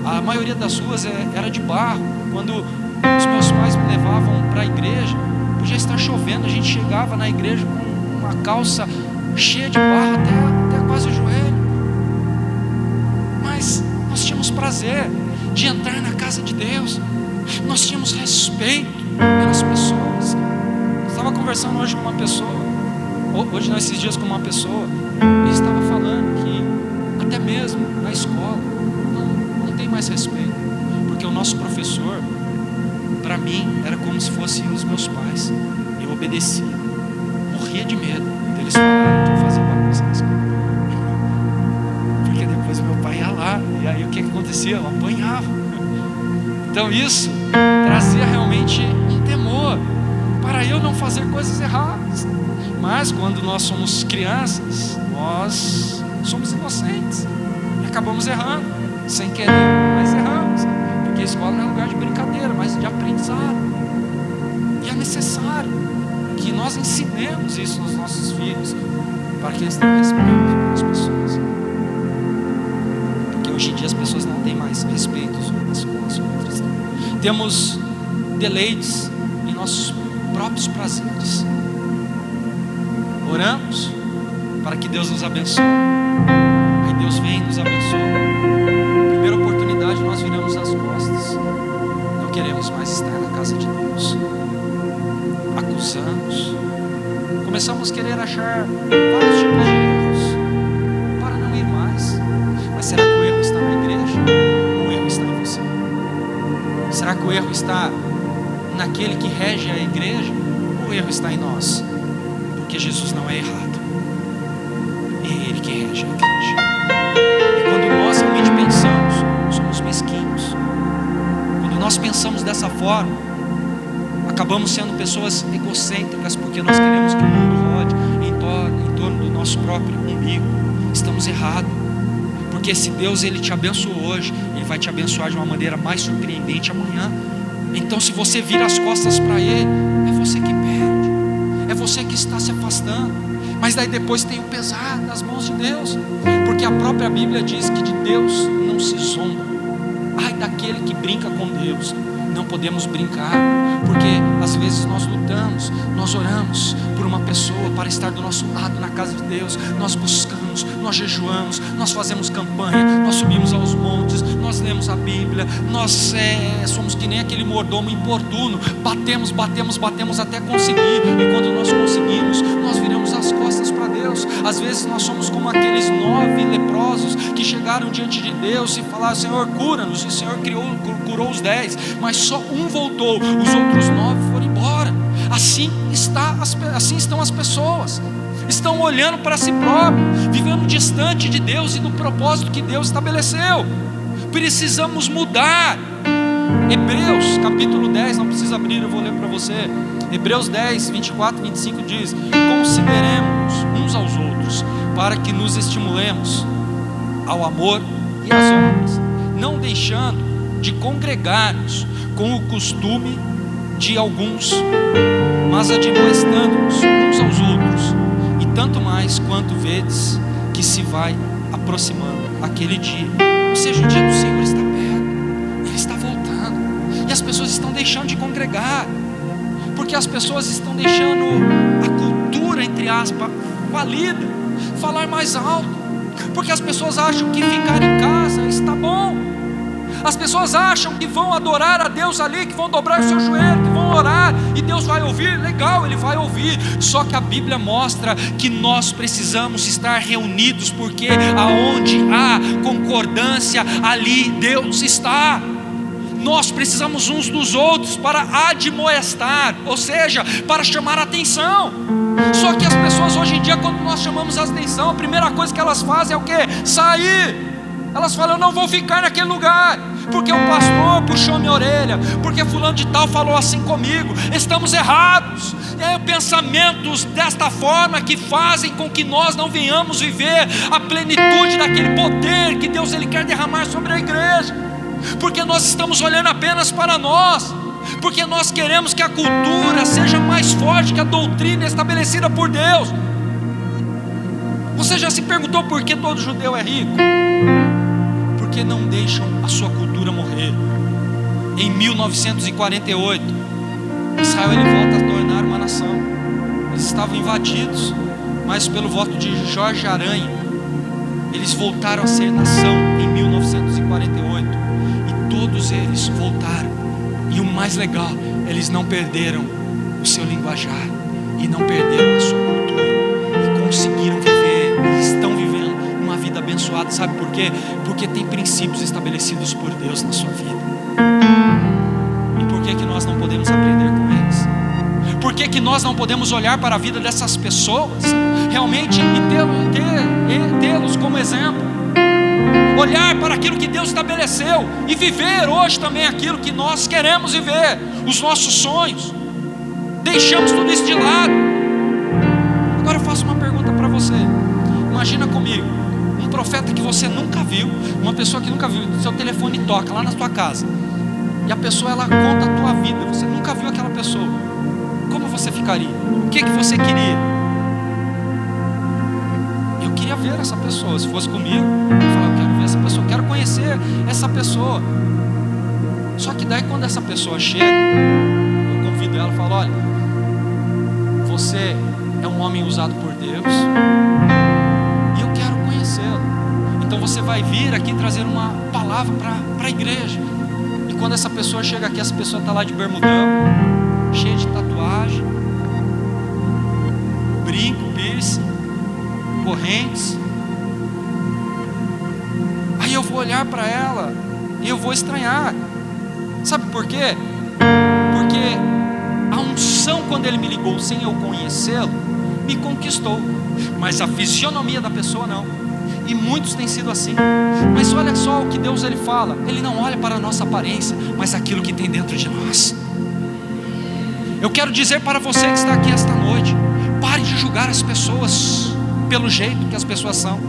Speaker 1: a maioria das ruas era de barro. Quando os meus pais me levavam para a igreja, podia estar chovendo, a gente chegava na igreja com uma calça cheia de barro até quase o joelho, mas nós tínhamos prazer de entrar na casa de Deus, nós tínhamos respeito pelas pessoas. Eu estava conversando hoje com uma pessoa, esses dias com uma pessoa, e estava falando que até mesmo na escola não tem mais respeito, porque o nosso professor, para mim, era como se fossem os meus pais. Eu desobedecia. Morria de medo deles falarem que eu fazia bagunça na escola. Porque depois meu pai ia lá, e aí o que acontecia? Eu apanhava. Então isso trazia realmente um temor para eu não fazer coisas erradas. Mas quando nós somos crianças, nós somos inocentes e acabamos errando, sem querer, mas erramos. Porque a escola não é lugar de brincadeira, mas de aprendizado. E é necessário que nós ensinemos isso nos nossos filhos, para que eles tenham respeito pelas pessoas. Porque hoje em dia as pessoas não têm mais respeito umas com as outras. Temos deleites em nossos próprios prazeres. Oramos para que Deus nos abençoe. Aí Deus vem e nos abençoa. Primeira oportunidade, nós viramos as costas. Não queremos mais estar na casa de Deus. Acusamos. Começamos a querer achar vários tipos de erros para não ir mais. Mas será que o erro está na igreja? Ou o erro está em você? Será que o erro está naquele que rege a igreja? Ou o erro está em nós? Porque Jesus não é errado. É Ele que rege a igreja. E quando nós realmente pensamos, somos mesquinhos. Quando nós pensamos dessa forma, acabamos sendo pessoas egocêntricas, porque nós queremos que o mundo rode em torno do nosso próprio umbigo. Estamos errados. Porque se Deus ele te abençoou hoje, Ele vai te abençoar de uma maneira mais surpreendente amanhã. Então se você vira as costas para Ele, é você que perde, é você que está se afastando. Mas daí depois tem o pesar das mãos de Deus, porque a própria Bíblia diz que de Deus não se zomba. Ai daquele que brinca com Deus. Não podemos brincar, porque às vezes nós lutamos, nós oramos por uma pessoa para estar do nosso lado na casa de Deus. Nós buscamos, nós jejuamos, nós fazemos campanha, nós subimos aos montes, nós lemos a Bíblia, nós somos que nem aquele mordomo importuno, batemos até conseguir, e quando nós conseguimos, nós viramos as costas para Deus. Às vezes nós somos como aqueles 9 leprosos que chegaram diante de Deus e falaram: Senhor, cura-nos, e o Senhor curou os 10, mas só um voltou, os outros 9 foram embora. Assim estão as pessoas, estão olhando para si próprios, vivendo distante de Deus e do propósito que Deus estabeleceu. Precisamos mudar. Hebreus capítulo 10, não precisa abrir, eu vou ler para você. Hebreus 10, 24 e 25 diz: consideremos uns aos outros, para que nos estimulemos ao amor e às obras, não deixando de congregar-nos com o costume de alguns, mas admoestando-nos uns aos outros, e tanto mais quanto vedes que se vai aproximando aquele dia. Ou seja, o dia do Senhor está perto, Ele está voltando, e as pessoas estão deixando de congregar, porque as pessoas estão deixando a cultura, entre aspas, falida, falar mais alto, porque as pessoas acham que ficar em casa está bom. As pessoas acham que vão adorar a Deus ali, que vão dobrar o seu joelho, que vão orar e Deus vai ouvir. Legal, Ele vai ouvir. Só que a Bíblia mostra que nós precisamos estar reunidos, porque aonde há concordância, ali Deus está. Nós precisamos uns dos outros para admoestar, ou seja, para chamar a atenção. Só que as pessoas hoje em dia, quando nós chamamos a atenção, a primeira coisa que elas fazem é o quê? Sair. Elas falam: eu não vou ficar naquele lugar, porque o pastor puxou minha orelha, porque fulano de tal falou assim comigo. Estamos errados. É pensamentos desta forma que fazem com que nós não venhamos viver a plenitude daquele poder que Deus ele quer derramar sobre a igreja, porque nós estamos olhando apenas para nós, porque nós queremos que a cultura seja mais forte que a doutrina estabelecida por Deus. Você já se perguntou por que todo judeu é rico? Porque não deixam a sua cultura morrer. Em 1948, Israel ele volta a tornar uma nação. Eles estavam invadidos, mas pelo voto de Jorge Aranha, eles voltaram a ser nação em 1948. E todos eles voltaram. E o mais legal, eles não perderam o seu linguajar e não perderam a sua cultura, e conseguiram viver, e estão vivendo uma vida abençoada. Sabe por quê? Porque tem princípios estabelecidos por Deus na sua vida. E por que nós não podemos aprender com eles? por que nós não podemos olhar para a vida dessas pessoas realmente e tê-los como exemplo? Olhar para aquilo que Deus estabeleceu e viver hoje também aquilo que nós queremos viver, os nossos sonhos. Deixamos tudo isso de lado. Agora eu faço uma pergunta para você. Imagina comigo, um profeta que você nunca viu, uma pessoa que nunca viu, seu telefone toca lá na sua casa, e a pessoa ela conta a tua vida, você nunca viu aquela pessoa. Como você ficaria? O que você queria? Eu queria ver essa pessoa. Se fosse comigo, eu falava, eu quero ver essa pessoa, eu quero conhecer essa pessoa. Só que daí quando essa pessoa chega, eu convido ela e falo, olha, você é um homem usado por Deus e eu quero conhecê-lo. Então você vai vir aqui trazer uma palavra para a igreja. E quando essa pessoa chega aqui, essa pessoa está lá de bermudão, cheia de tatuagem, brinco, piercing, correntes. Aí eu vou olhar para ela e eu vou estranhar. Sabe por quê? Porque a unção, quando ele me ligou sem eu conhecê-lo, me conquistou, mas a fisionomia da pessoa não. E muitos têm sido assim. Mas olha só o que Deus ele fala. Ele não olha para a nossa aparência, mas aquilo que tem dentro de nós. Eu quero dizer para você que está aqui esta noite, pare de julgar as pessoas pelo jeito que as pessoas são.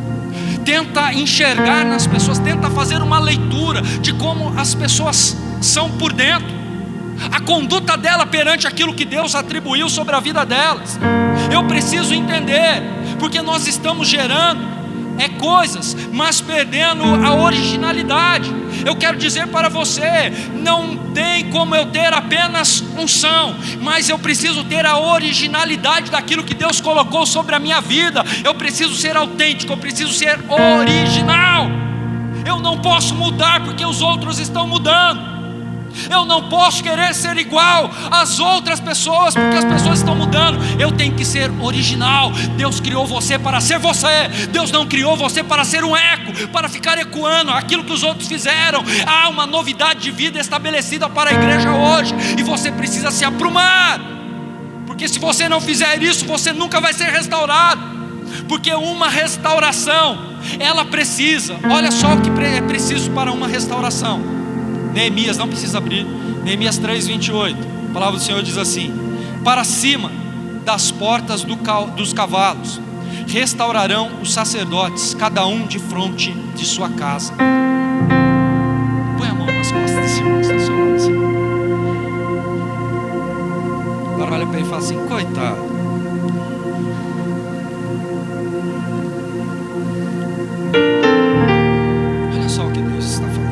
Speaker 1: Tenta enxergar nas pessoas, tenta fazer uma leitura de como as pessoas são por dentro, a conduta dela perante aquilo que Deus atribuiu sobre a vida delas. Eu preciso entender, porque nós estamos gerando coisas, mas perdendo a originalidade. Eu quero dizer para você, não tem como eu ter apenas unção, mas eu preciso ter a originalidade daquilo que Deus colocou sobre a minha vida. Eu preciso ser autêntico, eu preciso ser original. Eu não posso mudar porque os outros estão mudando. Eu não posso querer ser igual às outras pessoas porque as pessoas estão mudando. Eu tenho que ser original. Deus criou você para ser você. Deus não criou você para ser um eco, para ficar ecoando aquilo que os outros fizeram. Há uma novidade de vida estabelecida para a igreja hoje, e você precisa se aprumar, porque se você não fizer isso, você nunca vai ser restaurado. Porque uma restauração, ela precisa, olha só o que é preciso para uma restauração. Neemias, não precisa abrir, Neemias 3:28, a palavra do Senhor diz assim: para cima das portas dos cavalos restaurarão os sacerdotes, cada um de fronte de sua casa. Põe a mão nas costas desse irmão que está do seu lado assim. Agora olha para ele e fala assim: coitado. Olha só o que Deus está falando.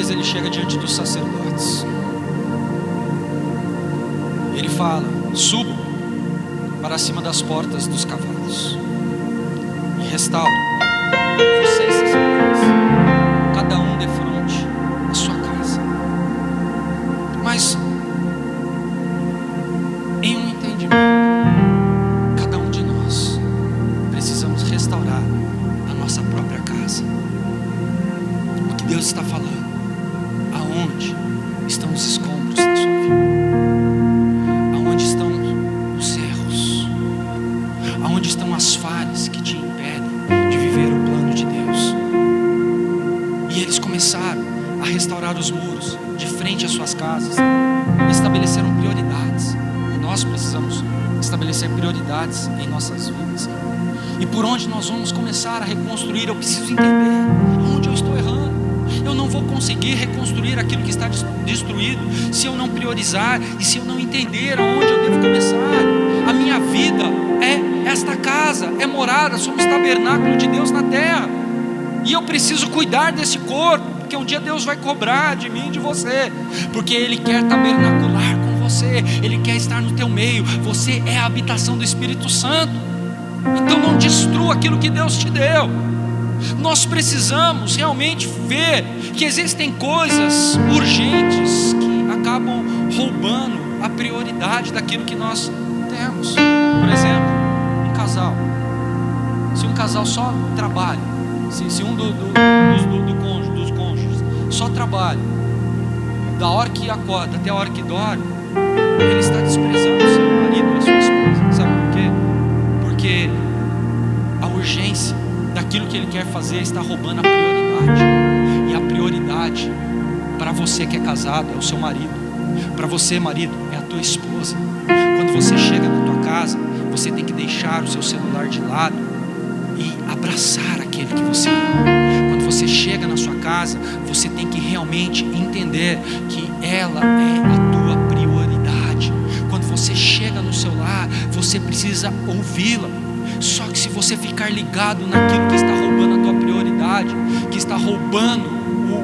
Speaker 1: Ele chega diante dos sacerdotes. Ele fala: subam para cima das portas dos cavalos e restaurem vocês, sacerdotes, cada um de frente à sua casa. Mas em um entendimento, cada um de nós precisamos restaurar a nossa própria casa. O que Deus está falando: aonde estão os escombros da sua vida? Aonde estão os erros? Aonde estão as falhas que te impedem de viver o plano de Deus? E eles começaram a restaurar os muros de frente às suas casas, estabeleceram prioridades. E nós precisamos estabelecer prioridades em nossas vidas. E por onde nós vamos começar a reconstruir? Eu preciso entender onde eu estou errando. Eu não vou conseguir reconstruir aquilo que está destruído se eu não priorizar e se eu não entender aonde eu devo começar. A minha vida é esta casa, é morada, somos tabernáculo de Deus na terra. E eu preciso cuidar desse corpo, porque um dia Deus vai cobrar de mim e de você, porque Ele quer tabernacular com você, Ele quer estar no teu meio. Você é a habitação do Espírito Santo. Então não destrua aquilo que Deus te deu. Nós precisamos realmente ver que existem coisas urgentes que acabam roubando a prioridade daquilo que nós temos. Por exemplo, um casal. Se um casal só trabalha, se um dos cônjuges só trabalha, da hora que acorda até a hora que dorme, ele está desprezando o seu marido e a sua esposa. Sabe por quê? Porque a urgência daquilo que ele quer fazer está roubando a prioridade. E a prioridade para você que é casado é o seu marido. Para você, marido, é a tua esposa. Quando você chega na tua casa, você tem que deixar o seu celular de lado e abraçar aquele que você ama. Quando você chega na sua casa, você tem que realmente entender que ela é a tua prioridade. Quando você chega no seu lar, você precisa ouvi-la. Só que se você ficar ligado naquilo que está roubando a tua prioridade, que está roubando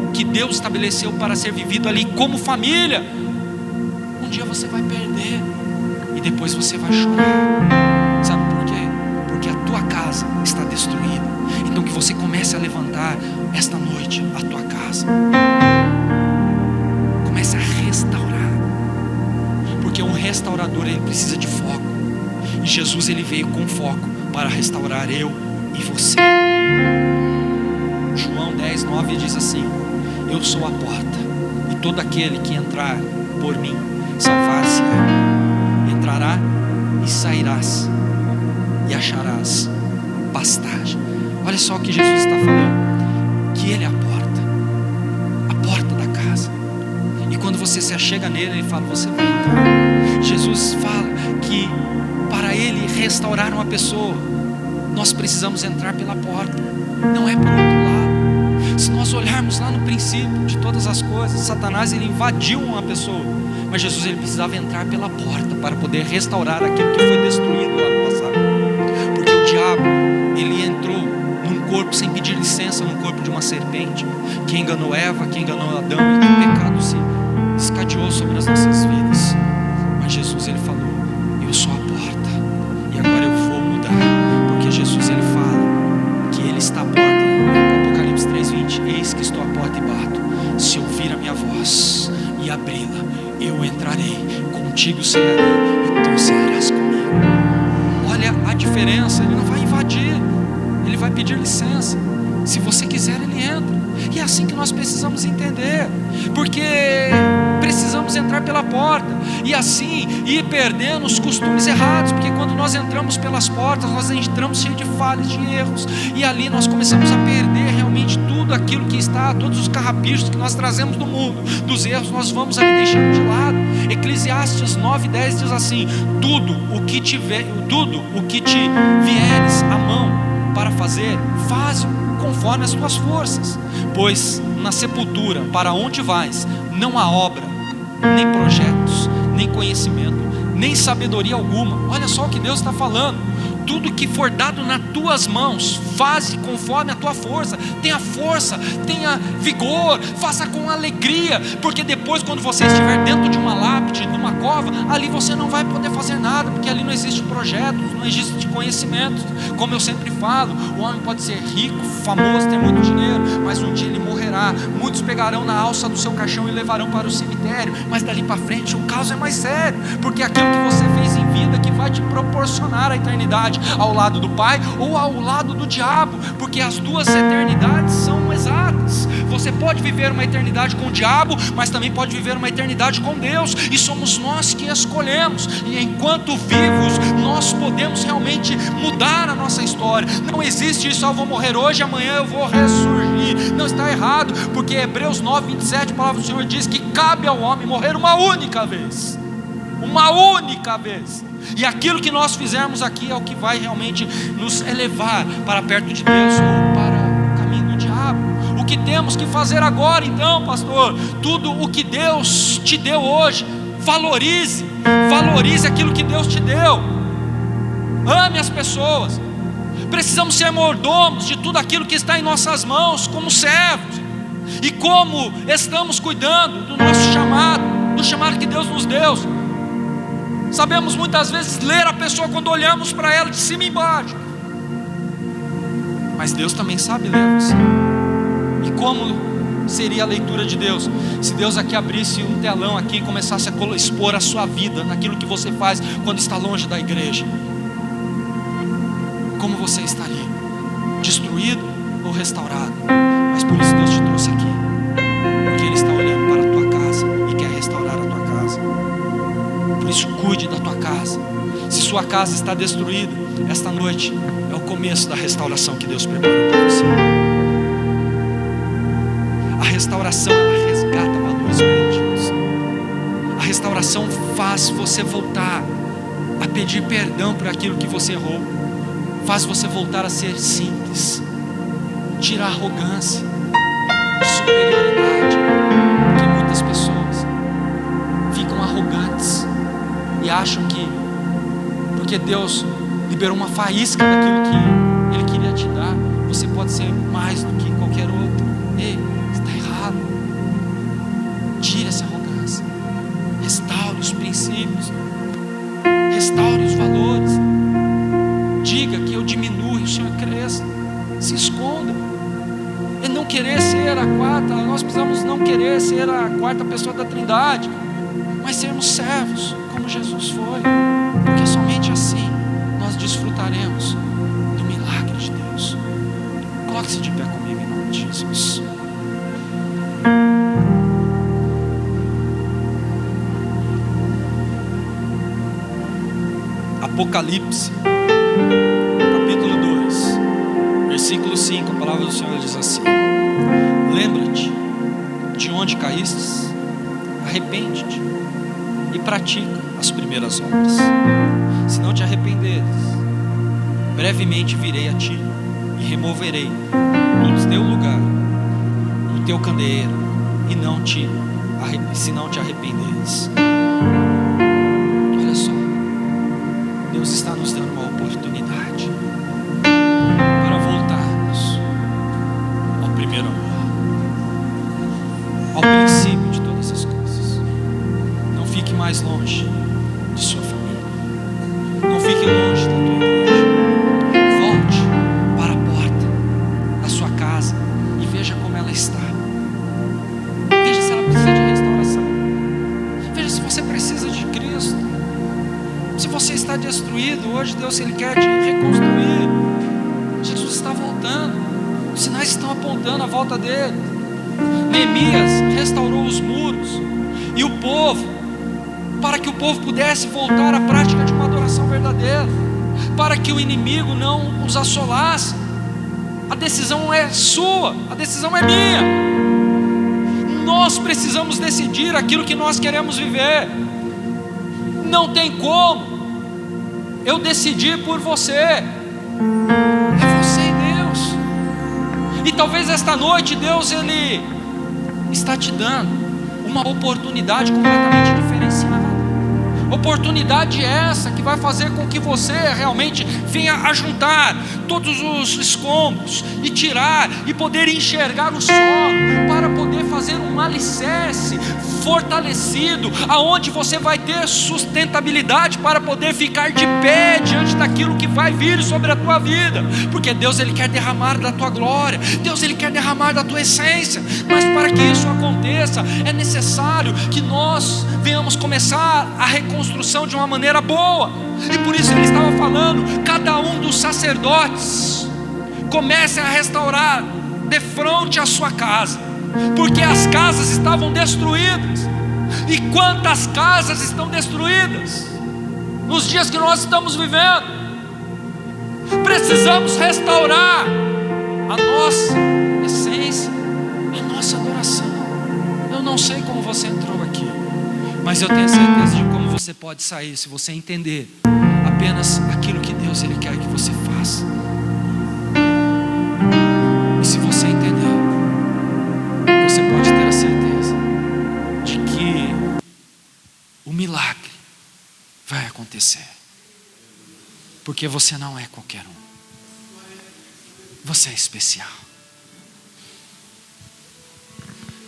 Speaker 1: o que Deus estabeleceu para ser vivido ali como família, um dia você vai perder e depois você vai chorar. Sabe por quê? Porque a tua casa está destruída. Então que você comece a levantar esta noite a tua casa. Comece a restaurar. Porque um restaurador, ele precisa de foco. E Jesus, ele veio com foco para restaurar eu e você. João 10:9 diz assim: eu sou a porta, e todo aquele que entrar por mim salvar-se-á. Entrará e sairás e acharás pastagem. Olha só o que Jesus está falando, que Ele é a porta da casa. E quando você se achega nele, Ele fala, você vai entrar. Jesus fala que para Ele restaurar uma pessoa, nós precisamos entrar pela porta, não é por outro lado. Se nós olharmos lá no princípio de todas as coisas, Satanás, ele invadiu uma pessoa, mas Jesus, ele precisava entrar pela porta para poder restaurar aquilo que foi destruído lá no passado. Porque o diabo, ele entrou num corpo sem pedir licença, num corpo de uma serpente, que enganou Eva, que enganou Adão, e que o pecado se escadeou sobre as nossas vidas. Mas Jesus, ele falou, eu sou a porta, e agora eu vou mudar, porque Jesus, ele fala que ele está à porta. Apocalipse 3:20, eis que estou à porta e bato. Se ouvir a minha voz e abri-la, eu entrarei, contigo cearei e tu cearás comigo. Olha a diferença, ele não vai invadir, ele vai pedir licença. Se você quiser, ele entra. E é assim que nós precisamos entender, porque precisamos entrar pela porta e assim ir perdendo os costumes errados. Porque quando nós entramos pelas portas, nós entramos cheio de falhas, de erros, e ali nós começamos a perder realmente tudo aquilo que está, todos os carrapichos que nós trazemos do mundo, dos erros, nós vamos ali deixando de lado. Eclesiastes 9:10 diz assim: tudo o que te vieres à mão para fazer, faz-o conforme as tuas forças, pois na sepultura para onde vais não há obra, nem projetos, nem conhecimento, nem sabedoria alguma. Olha só o que Deus está falando. Tudo que for dado nas tuas mãos, faze conforme a tua força. Tenha força, tenha vigor, faça com alegria, porque depois, quando você estiver dentro de uma lápide, de uma cova, ali você não vai poder fazer nada, porque ali não existe projetos, não existe conhecimento. Como eu sempre falo, o homem pode ser rico, famoso, ter muito dinheiro, mas um dia ele morrerá. Muitos pegarão na alça do seu caixão e levarão para o cemitério, mas dali para frente o caso é mais sério, porque aquilo que você fez em vida que vai te proporcionar a eternidade ao lado do Pai ou ao lado do diabo, porque as duas eternidades são exatas. Você pode viver uma eternidade com o diabo, mas também pode viver uma eternidade com Deus, e somos nós que escolhemos. E enquanto vivos, nós podemos realmente mudar a nossa história. Não existe isso, eu vou morrer hoje, amanhã eu vou ressurgir. Não, está errado, porque Hebreus 9:27, a palavra do Senhor diz que cabe ao homem morrer uma única vez. Uma única vez. E aquilo que nós fizermos aqui é o que vai realmente nos elevar para perto de Deus ou para o caminho do diabo. O que temos que fazer agora então, pastor? Tudo o que Deus te deu hoje, valorize aquilo que Deus te deu. Ame as pessoas. Precisamos ser mordomos de tudo aquilo que está em nossas mãos, como servos. E como estamos cuidando do nosso chamado, do chamado que Deus nos deu. Sabemos muitas vezes ler a pessoa quando olhamos para ela de cima e embaixo, mas Deus também sabe ler você. E como seria a leitura de Deus se Deus aqui abrisse um telão aqui e começasse a expor a sua vida naquilo que você faz quando está longe da igreja? Como você estaria? Destruído ou restaurado? Mas por isso Deus te trouxe aqui, porque Ele está olhando para a tua casa isso, cuide da tua casa. Se sua casa está destruída, esta noite é o começo da restauração que Deus preparou para você. A restauração, ela resgata valores perdidos. A restauração faz você voltar a pedir perdão por aquilo que você errou. Faz você voltar a ser simples. Tira a arrogância de superioridade. Porque muitas pessoas ficam arrogantes e acham que porque Deus liberou uma faísca daquilo que Ele queria te dar, você pode ser mais do que qualquer outro. Ei, está errado. Tire essa arrogância. Restaure os princípios. Restaure os valores. Diga que eu diminuo e o Senhor cresça. Se esconda. E não querer ser a quarta, nós precisamos não querer ser a quarta pessoa da Trindade, mas sermos servos, como Jesus foi, porque somente assim nós desfrutaremos do milagre de Deus. Coloque-se de pé comigo em nome de Jesus. Apocalipse, capítulo 2, versículo 5, a palavra do Senhor diz assim: lembra-te de onde caístes, arrepende-te e pratica as primeiras obras. Se não te arrependeres, brevemente virei a ti e removerei do teu lugar o teu candeeiro, se não te arrependeres. Olha só, Deus está nos dando uma oportunidade para voltarmos ao primeiro amor, ao princípio de todas as coisas. Não fique mais longe de sua família, não fique longe da tua igreja. Volte para a porta da sua casa e veja como ela está. Veja se ela precisa de restauração. Veja se você precisa de Cristo. Se você está destruído, hoje Deus, Ele quer te reconstruir. Jesus está voltando. Os sinais estão apontando a volta dele. Neemias restaurou os muros e o povo, para que o povo pudesse voltar à prática de uma adoração verdadeira, para que o inimigo não os assolasse. A decisão é sua, a decisão é minha. Nós precisamos decidir aquilo que nós queremos viver. Não tem como eu decidir por você. É você e Deus. E talvez esta noite Deus, Ele está te dando uma oportunidade completamente diferenciada. Oportunidade essa que vai fazer com que você realmente venha a juntar todos os escombros e tirar e poder enxergar o solo, para poder fazer um alicerce fortalecido, aonde você vai ter sustentabilidade para poder ficar de pé diante daquilo que vai vir sobre a tua vida, porque Deus, Ele quer derramar da tua glória, Deus, Ele quer derramar da tua essência, mas para que isso aconteça, é necessário que nós venhamos começar a reconstrução de uma maneira boa. E por isso Ele estava falando, cada um dos sacerdotes comece a restaurar de frente à sua casa, porque as casas estavam destruídas. E quantas casas estão destruídas nos dias que nós estamos vivendo? Precisamos restaurar a nossa essência, a nossa adoração. Eu não sei como você entrou aqui, mas eu tenho certeza de como você pode sair, se você entender apenas aquilo que Deus, Ele quer que você faça. E se você entender, você pode ter a certeza de que o milagre vai acontecer, porque você não é qualquer um, você é especial.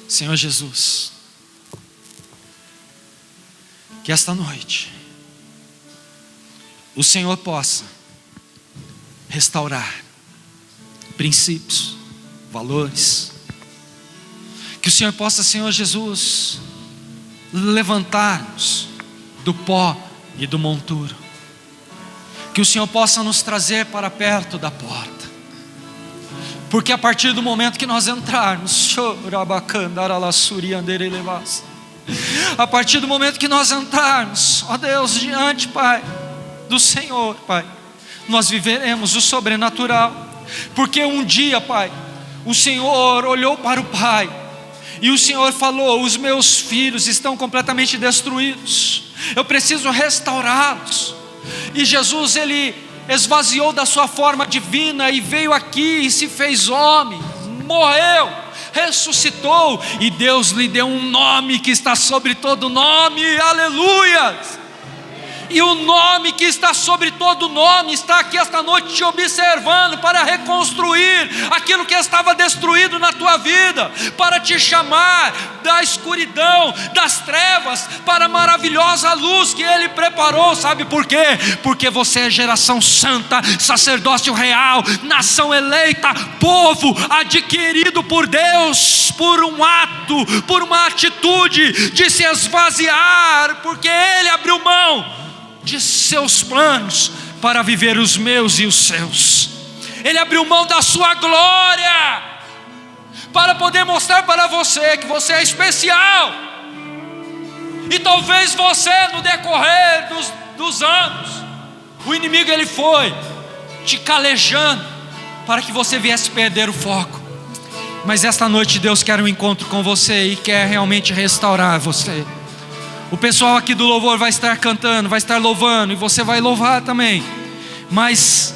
Speaker 1: Senhor Jesus, que esta noite o Senhor possa restaurar princípios, valores, que o Senhor possa, Senhor Jesus, levantar-nos do pó e do monturo, que o Senhor possa nos trazer para perto da porta, porque a partir do momento que nós entrarmos, A partir do momento que nós entrarmos, ó Deus, diante, Pai, do Senhor, Pai, nós viveremos o sobrenatural. Porque um dia, Pai, o Senhor olhou para o Pai e o Senhor falou: os meus filhos estão completamente destruídos, eu preciso restaurá-los. E Jesus, Ele esvaziou da sua forma divina e veio aqui e se fez homem, morreu, ressuscitou, e Deus lhe deu um nome que está sobre todo nome, aleluia. E o nome que está sobre todo nome está aqui esta noite te observando para reconstruir aquilo que estava destruído na tua vida, para te chamar da escuridão, das trevas, para a maravilhosa luz que Ele preparou. Sabe por quê? Porque você é geração santa, sacerdócio real, nação eleita, povo adquirido por Deus, por um ato, por uma atitude de se esvaziar, porque Ele abriu mão de seus planos para viver os meus e os seus. Ele abriu mão da sua glória para poder mostrar para você que você é especial. E talvez você, no decorrer dos anos, o inimigo ele foi te calejando para que você viesse perder o foco. Mas esta noite Deus quer um encontro com você e quer realmente restaurar você. O pessoal aqui do louvor vai estar cantando, vai estar louvando, e você vai louvar também. Mas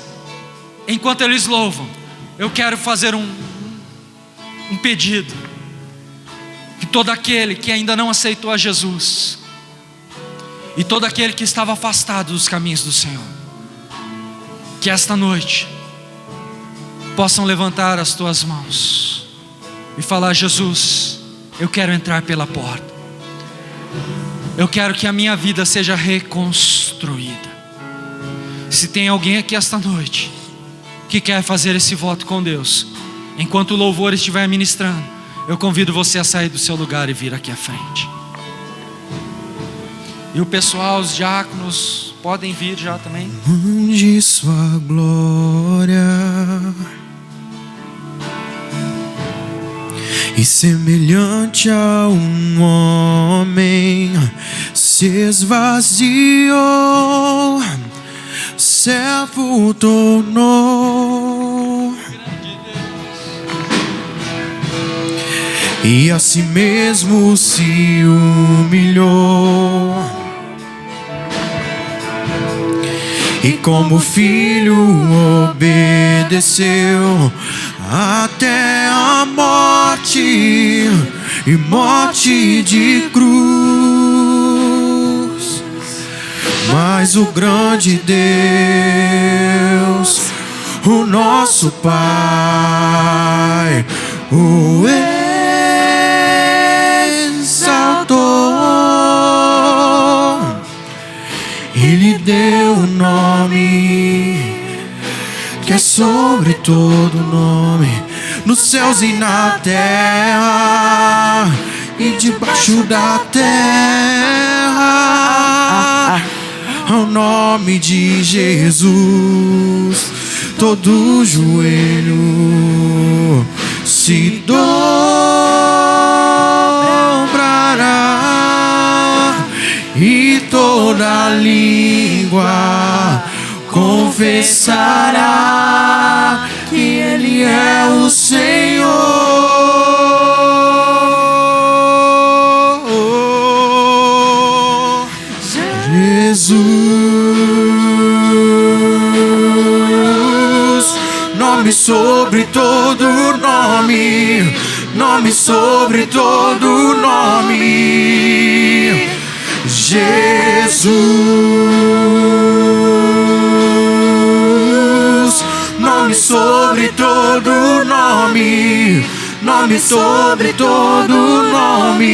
Speaker 1: enquanto eles louvam, eu quero fazer um pedido: que todo aquele que ainda não aceitou a Jesus, e todo aquele que estava afastado dos caminhos do Senhor, que esta noite possam levantar as tuas mãos e falar: Jesus, eu quero entrar pela porta. Eu quero que a minha vida seja reconstruída. Se tem alguém aqui esta noite que quer fazer esse voto com Deus, enquanto o louvor estiver ministrando, eu convido você a sair do seu lugar e vir aqui à frente. E o pessoal, os diáconos, podem vir já também.
Speaker 2: De sua glória, e semelhante a um homem se esvaziou, servo tornou, e a si mesmo se humilhou, e como filho obedeceu até a morte, e morte de cruz. Mas o grande Deus, o nosso Pai, o exaltou, Ele deu um nome que é sobre todo nome, nos céus e na terra, e debaixo da terra. Ao nome de Jesus, todo joelho se dobrará, e toda língua confessará que Ele é o Senhor. Jesus, nome sobre todo nome, nome sobre todo nome. Jesus, nome sobre todo nome, nome sobre todo nome.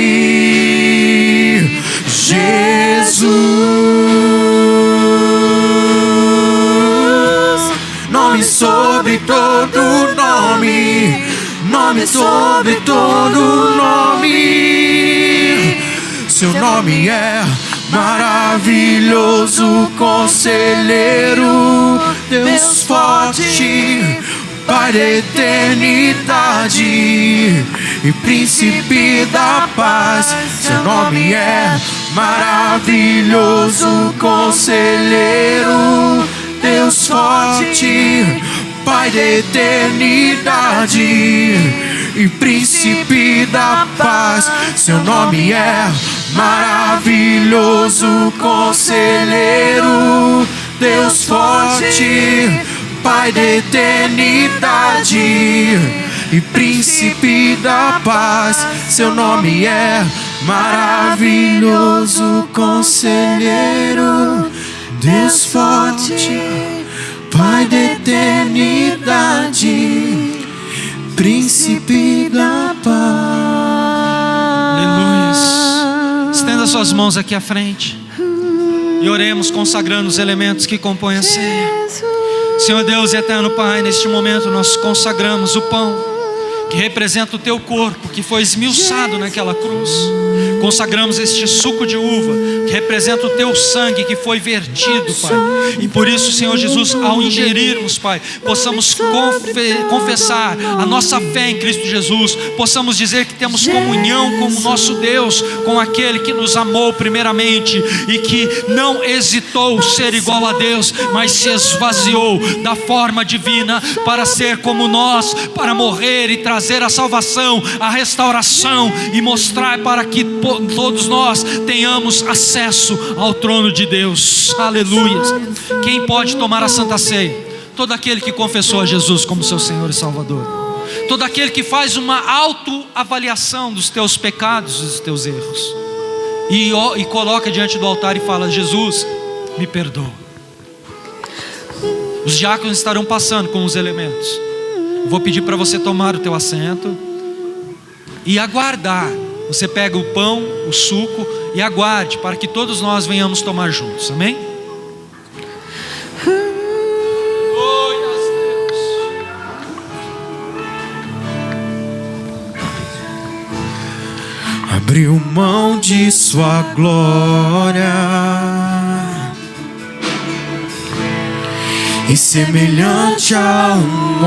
Speaker 2: Jesus, nome sobre todo nome, nome sobre todo nome. Seu nome é maravilhoso, conselheiro, Deus forte, Pai da eternidade, e príncipe da paz. Seu nome é maravilhoso, conselheiro, Deus forte, Pai da eternidade e príncipe da paz. Seu nome é maravilhoso, conselheiro, Deus forte, Pai da eternidade e príncipe da paz. Seu nome é maravilhoso, conselheiro, Deus forte, Pai da eternidade, príncipe da paz.
Speaker 1: Aleluia. Estenda suas mãos aqui à frente e oremos consagrando os elementos que compõem a ceia. Senhor Deus e eterno Pai, neste momento nós consagramos o pão que representa o teu corpo, que foi esmiuçado naquela cruz. Consagramos este suco de uva, que representa o teu sangue, que foi vertido, Pai. E por isso, Senhor Jesus, ao ingerirmos, Pai, possamos confessar a nossa fé em Cristo Jesus, possamos dizer que temos comunhão com o nosso Deus, com aquele que nos amou primeiramente e que não hesitou ser igual a Deus, mas se esvaziou da forma divina para ser como nós, para morrer e trazer a salvação, a restauração e mostrar para que todos nós tenhamos acesso ao trono de Deus. Aleluia. Quem pode tomar a Santa Ceia? Todo aquele que confessou a Jesus como seu Senhor e Salvador. Todo aquele que faz uma autoavaliação dos teus pecados e dos teus erros e coloca diante do altar e fala: Jesus, me perdoa. Os diáconos estarão passando com os elementos. Vou pedir para você tomar o teu assento e aguardar. Você pega o pão, o suco e aguarde para que todos nós venhamos tomar juntos. Amém? Glória a Deus.
Speaker 2: Abriu mão de sua glória e semelhante a um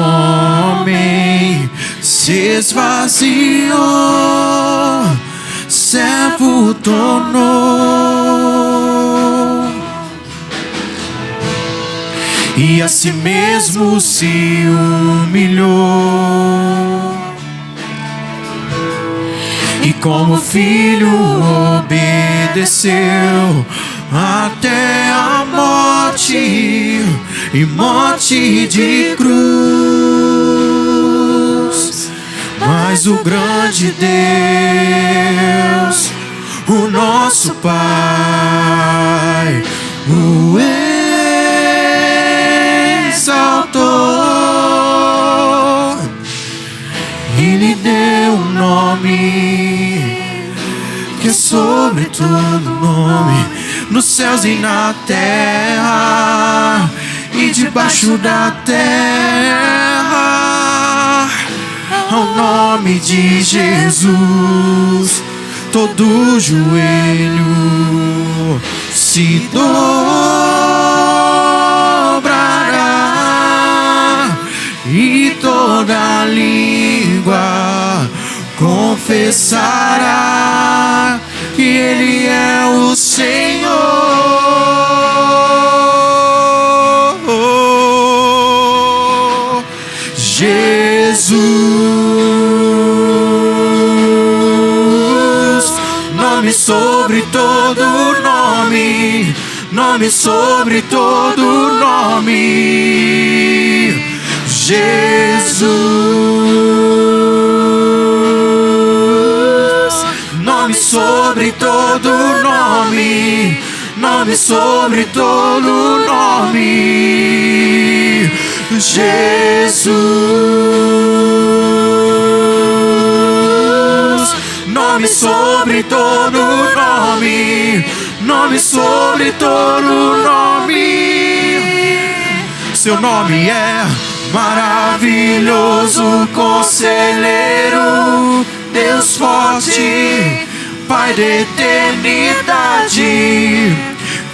Speaker 2: homem se esvaziou, servo tornou e a si mesmo se humilhou, e como filho obedeceu até a morte, e morte de cruz. Mas o grande Deus, o nosso Pai, o exaltou e lhe deu um nome que é sobre todo nome, nos céus e na terra e debaixo da terra. Ao nome de Jesus todo joelho se dobrará e toda língua confessará que Ele é o Senhor. Jesus, nome sobre todo nome, nome sobre todo nome. Jesus, nome sobre todo nome, nome sobre todo nome. Jesus, nome sobre todo nome, nome sobre todo nome. Seu nome é maravilhoso, conselheiro, Deus forte, Pai da eternidade,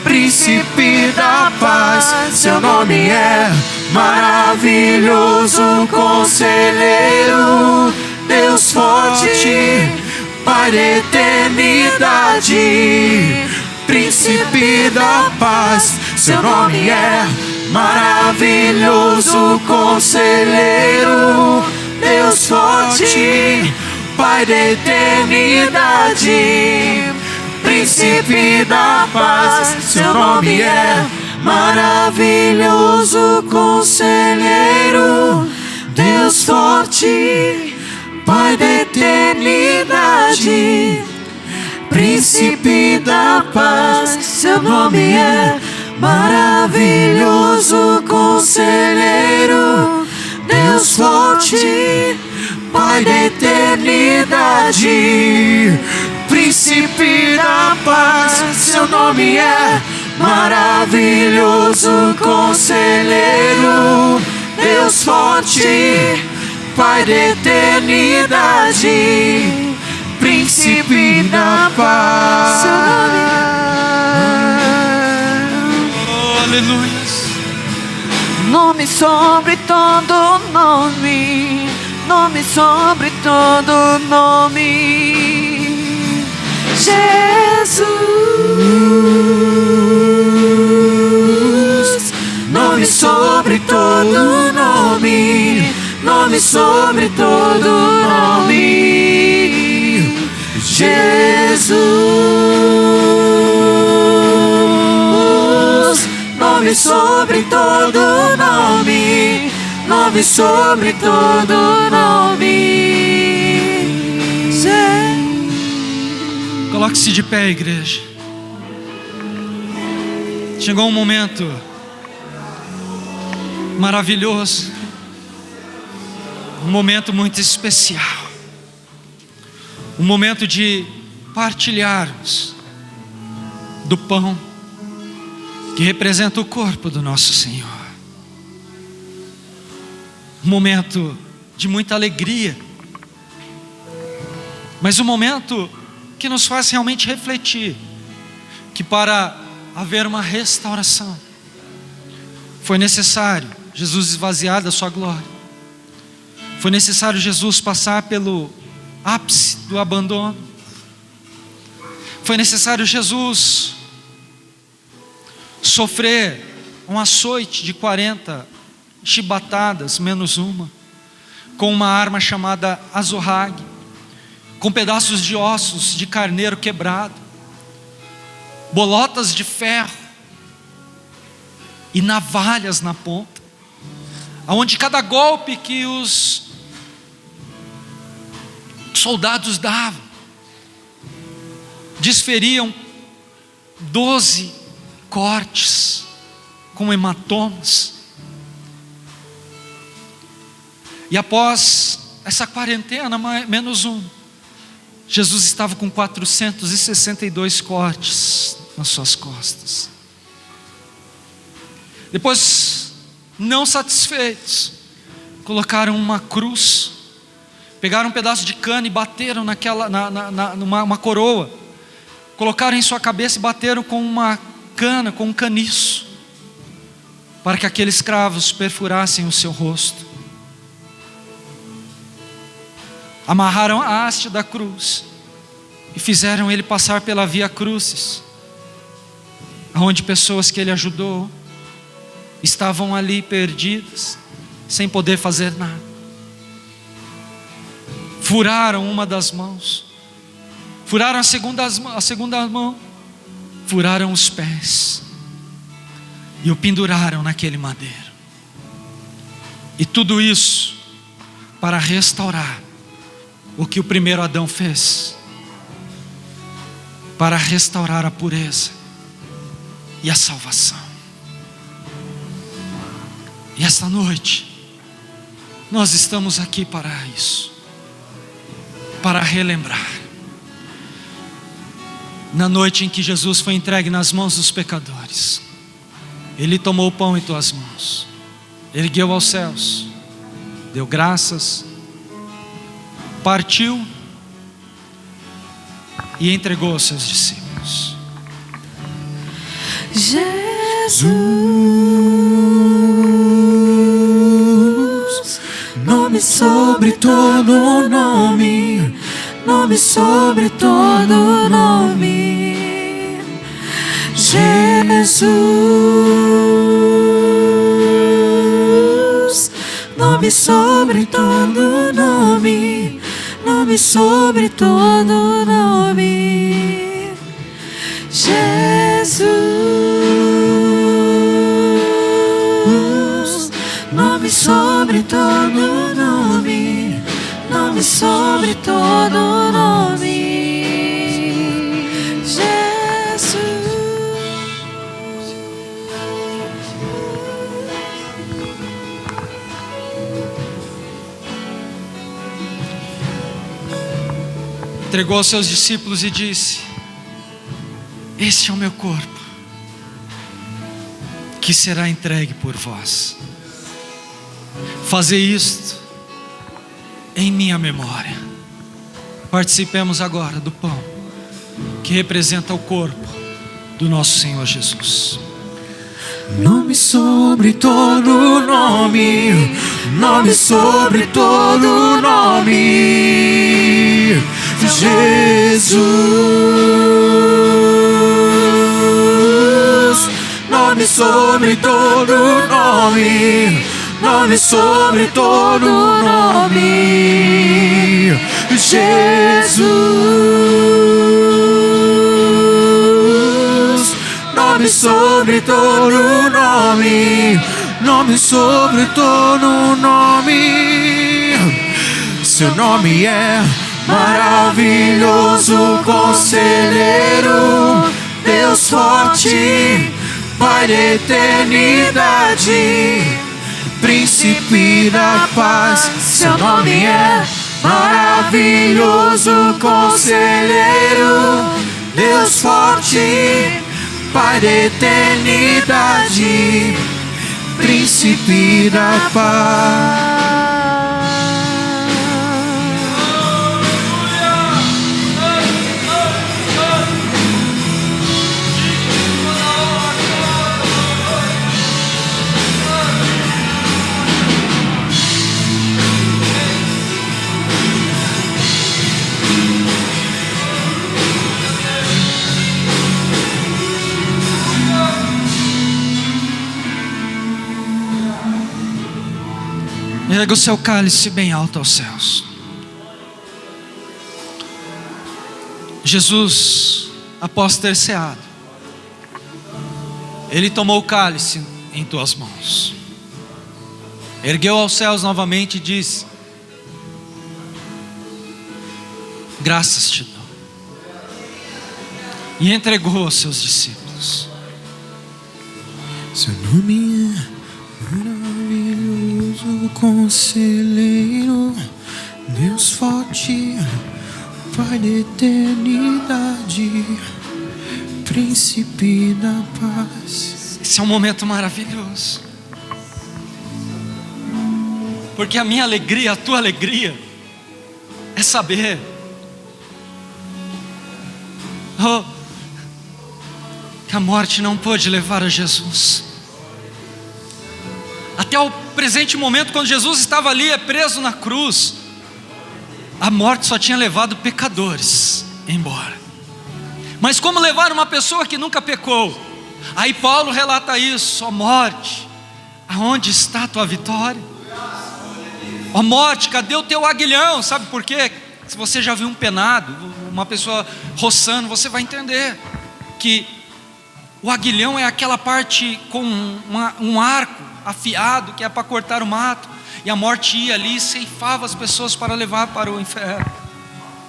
Speaker 2: príncipe da paz. Seu nome é maravilhoso, conselheiro, Deus forte, Pai da eternidade, Príncipe da paz, seu nome é maravilhoso, Conselheiro. Deus forte, Pai da eternidade, Príncipe da paz, seu nome é maravilhoso, Conselheiro. Deus forte, Pai da eternidade, Príncipe da paz, seu nome é maravilhoso, Conselheiro. Deus forte, Pai da eternidade, Príncipe da paz, seu nome é maravilhoso, Conselheiro. Deus forte, Pai da eternidade, Príncipe da paz.
Speaker 1: Oh, aleluia.
Speaker 3: Nome sobre todo nome, nome sobre todo nome, Jesus.
Speaker 2: Nome sobre todo nome, nome sobre todo nome, Jesus. Nome sobre todo nome, nome sobre todo nome.
Speaker 1: Coloque-se de pé, igreja. Chegou um momento maravilhoso, um momento muito especial, um momento de partilharmos do pão que representa o corpo do nosso Senhor. Um momento de muita alegria, mas um momento que nos faz realmente refletir que para haver uma restauração foi necessário Jesus esvaziar da sua glória, foi necessário Jesus passar pelo ápice do abandono, foi necessário Jesus sofrer um açoite de 40 chibatadas menos uma, com uma arma chamada azorrague, com pedaços de ossos de carneiro quebrado, bolotas de ferro e navalhas na ponta, aonde cada golpe que os soldados davam desferiam 12 cortes com hematomas. E após essa quarentena menos um, Jesus estava com 462 cortes nas suas costas. Depois, não satisfeitos, colocaram uma cruz, pegaram um pedaço de cana e bateram numa coroa, colocaram em sua cabeça e bateram com uma cana, com um caniço, para que aqueles cravos perfurassem o seu rosto. Amarraram a haste da cruz e fizeram ele passar pela via crucis, onde pessoas que ele ajudou estavam ali perdidas, sem poder fazer nada. Furaram uma das mãos, furaram a segunda mão, furaram os pés e o penduraram naquele madeiro. E tudo isso para restaurar o que o primeiro Adão fez, para restaurar a pureza e a salvação. E esta noite nós estamos aqui para isso, para relembrar. Na noite em que Jesus foi entregue nas mãos dos pecadores, Ele tomou o pão em tuas mãos, ergueu aos céus, deu graças, partiu e entregou aos seus discípulos.
Speaker 2: Jesus, nome
Speaker 3: nome sobre todo nome, nome sobre todo nome, Jesus. Nome sobre todo nome, nome sobre todo nome, Jesus. Nome sobre todo nome, nome sobre todo nome, Jesus.
Speaker 1: Entregou aos seus discípulos e disse: este é o meu corpo, que será entregue por vós. Fazei isto em minha memória. Participemos agora do pão, que representa o corpo do nosso Senhor Jesus.
Speaker 3: Nome sobre todo nome, nome sobre todo nome, Jesus. Nome sobre todo nome, nome sobre todo nome, Jesus. Nome sobre todo nome, nome sobre todo nome. Seu nome é maravilhoso, conselheiro, Deus forte, Pai da eternidade, príncipe da paz. Seu nome é maravilhoso, conselheiro, Deus forte, Pai da eternidade, príncipe da paz.
Speaker 1: Erga o seu cálice bem alto aos céus. Jesus, após ter ceado, Ele tomou o cálice em tuas mãos, ergueu aos céus novamente e disse: graças te dou. E entregou aos seus discípulos.
Speaker 2: Seu nome é maravilhoso, conselheiro, Deus forte, Pai da eternidade, príncipe da paz.
Speaker 1: Esse é um momento maravilhoso, porque a minha alegria, a tua alegria, é saber, que a morte não pôde levar a Jesus. Até o presente momento, quando Jesus estava ali preso na cruz, a morte só tinha levado pecadores embora. Mas como levar uma pessoa que nunca pecou? Aí Paulo relata isso: ó morte, aonde está a tua vitória? Ó morte, cadê o teu aguilhão? Sabe por quê? Se você já viu um penado, uma pessoa roçando, você vai entender que o aguilhão é aquela parte com um arco afiado, que é para cortar o mato, e a morte ia ali e ceifava as pessoas para levar para o inferno.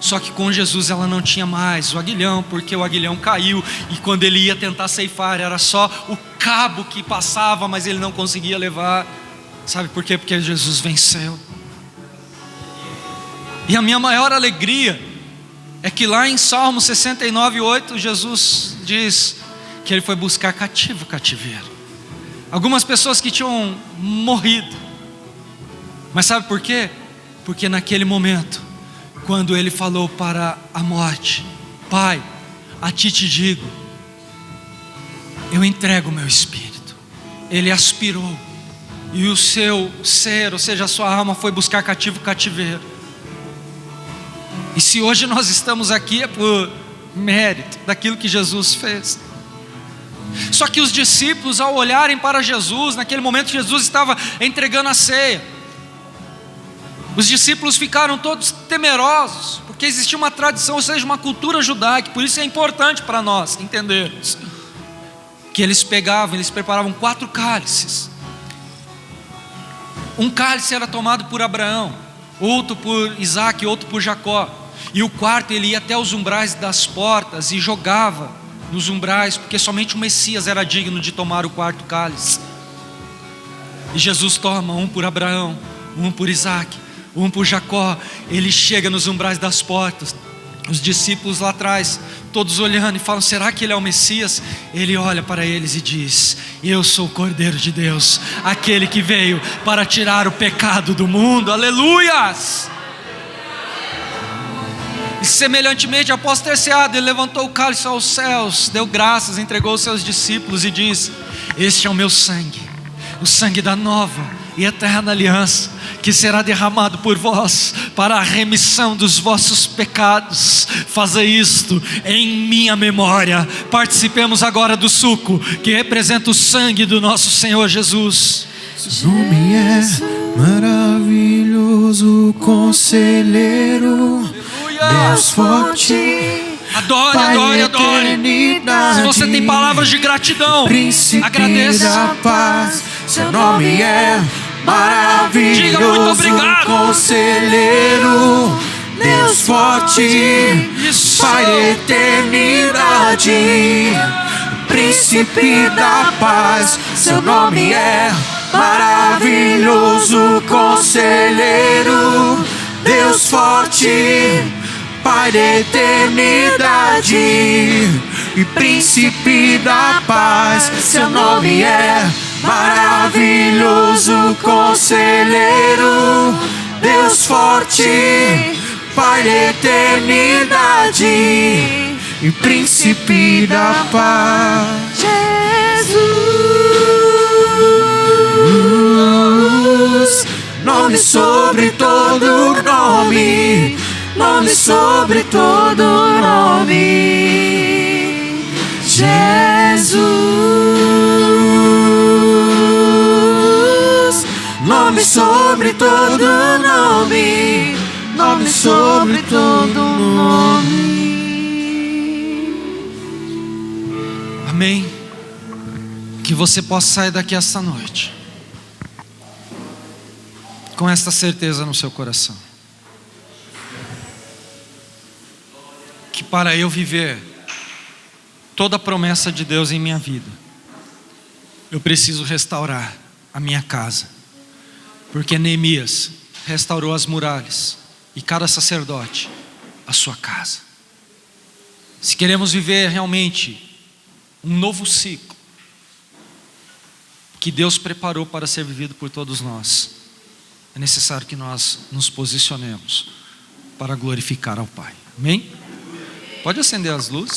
Speaker 1: Só que com Jesus ela não tinha mais o aguilhão, porque o aguilhão caiu, e quando ele ia tentar ceifar, era só o cabo que passava, mas ele não conseguia levar. Sabe por quê? Porque Jesus venceu. E a minha maior alegria é que lá em Salmo 69:8, Jesus diz que ele foi buscar cativo o cativeiro. Algumas pessoas que tinham morrido. Mas sabe por quê? Porque naquele momento, quando ele falou para a morte: Pai, a ti te digo, eu entrego o meu espírito. Ele aspirou e o seu ser, ou seja, a sua alma foi buscar cativeiro. E se hoje nós estamos aqui é por mérito daquilo que Jesus fez. Só que os discípulos, ao olharem para Jesus, naquele momento Jesus estava entregando a ceia, os discípulos ficaram todos temerosos, porque existia uma tradição, ou seja, uma cultura judaica. Por isso é importante para nós entendermos que eles preparavam 4 cálices. Um cálice era tomado por Abraão, outro por Isaac, outro por Jacó, e o quarto ele ia até os umbrais das portas e jogava nos umbrais, porque somente o Messias era digno de tomar o 4º cálice. E Jesus toma um por Abraão, um por Isaac, um por Jacó. Ele chega nos umbrais das portas, os discípulos lá atrás, todos olhando e falam: será que ele é o Messias? Ele olha para eles e diz: eu sou o Cordeiro de Deus, aquele que veio para tirar o pecado do mundo. Aleluias! E semelhantemente, após ter ceado, ele levantou o cálice aos céus, deu graças, entregou aos seus discípulos e disse: este é o meu sangue, o sangue da nova e eterna aliança, que será derramado por vós para a remissão dos vossos pecados. Fazei isto em minha memória. Participemos agora do suco que representa o sangue do nosso Senhor Jesus.
Speaker 2: Seu nome é maravilhoso, conselheiro, Deus forte,
Speaker 1: adore,
Speaker 2: Pai
Speaker 1: adore, adore.
Speaker 2: eternidade,
Speaker 1: Se você tem palavras de gratidão,
Speaker 2: Príncipe
Speaker 1: agradeça.
Speaker 2: da paz, seu nome é maravilhoso,
Speaker 1: Diga muito obrigado.
Speaker 2: conselheiro, Deus forte,
Speaker 1: Isso.
Speaker 2: Pai da eternidade, Príncipe da paz, seu nome é maravilhoso, conselheiro, Deus forte, Pai da eternidade e Príncipe da paz, seu nome é maravilhoso, conselheiro, Deus forte, Pai da eternidade e Príncipe da paz. Jesus, nome sobre todo nome, nome sobre todo nome. Jesus, nome sobre todo nome, nome sobre todo nome.
Speaker 1: Amém. Que você possa sair daqui esta noite com esta certeza no seu coração, que para eu viver toda a promessa de Deus em minha vida, eu preciso restaurar a minha casa, porque Neemias restaurou as muralhas e cada sacerdote a sua casa. Se queremos viver realmente um novo ciclo que Deus preparou para ser vivido por todos nós, é necessário que nós nos posicionemos para glorificar ao Pai. Amém? Pode acender as luzes.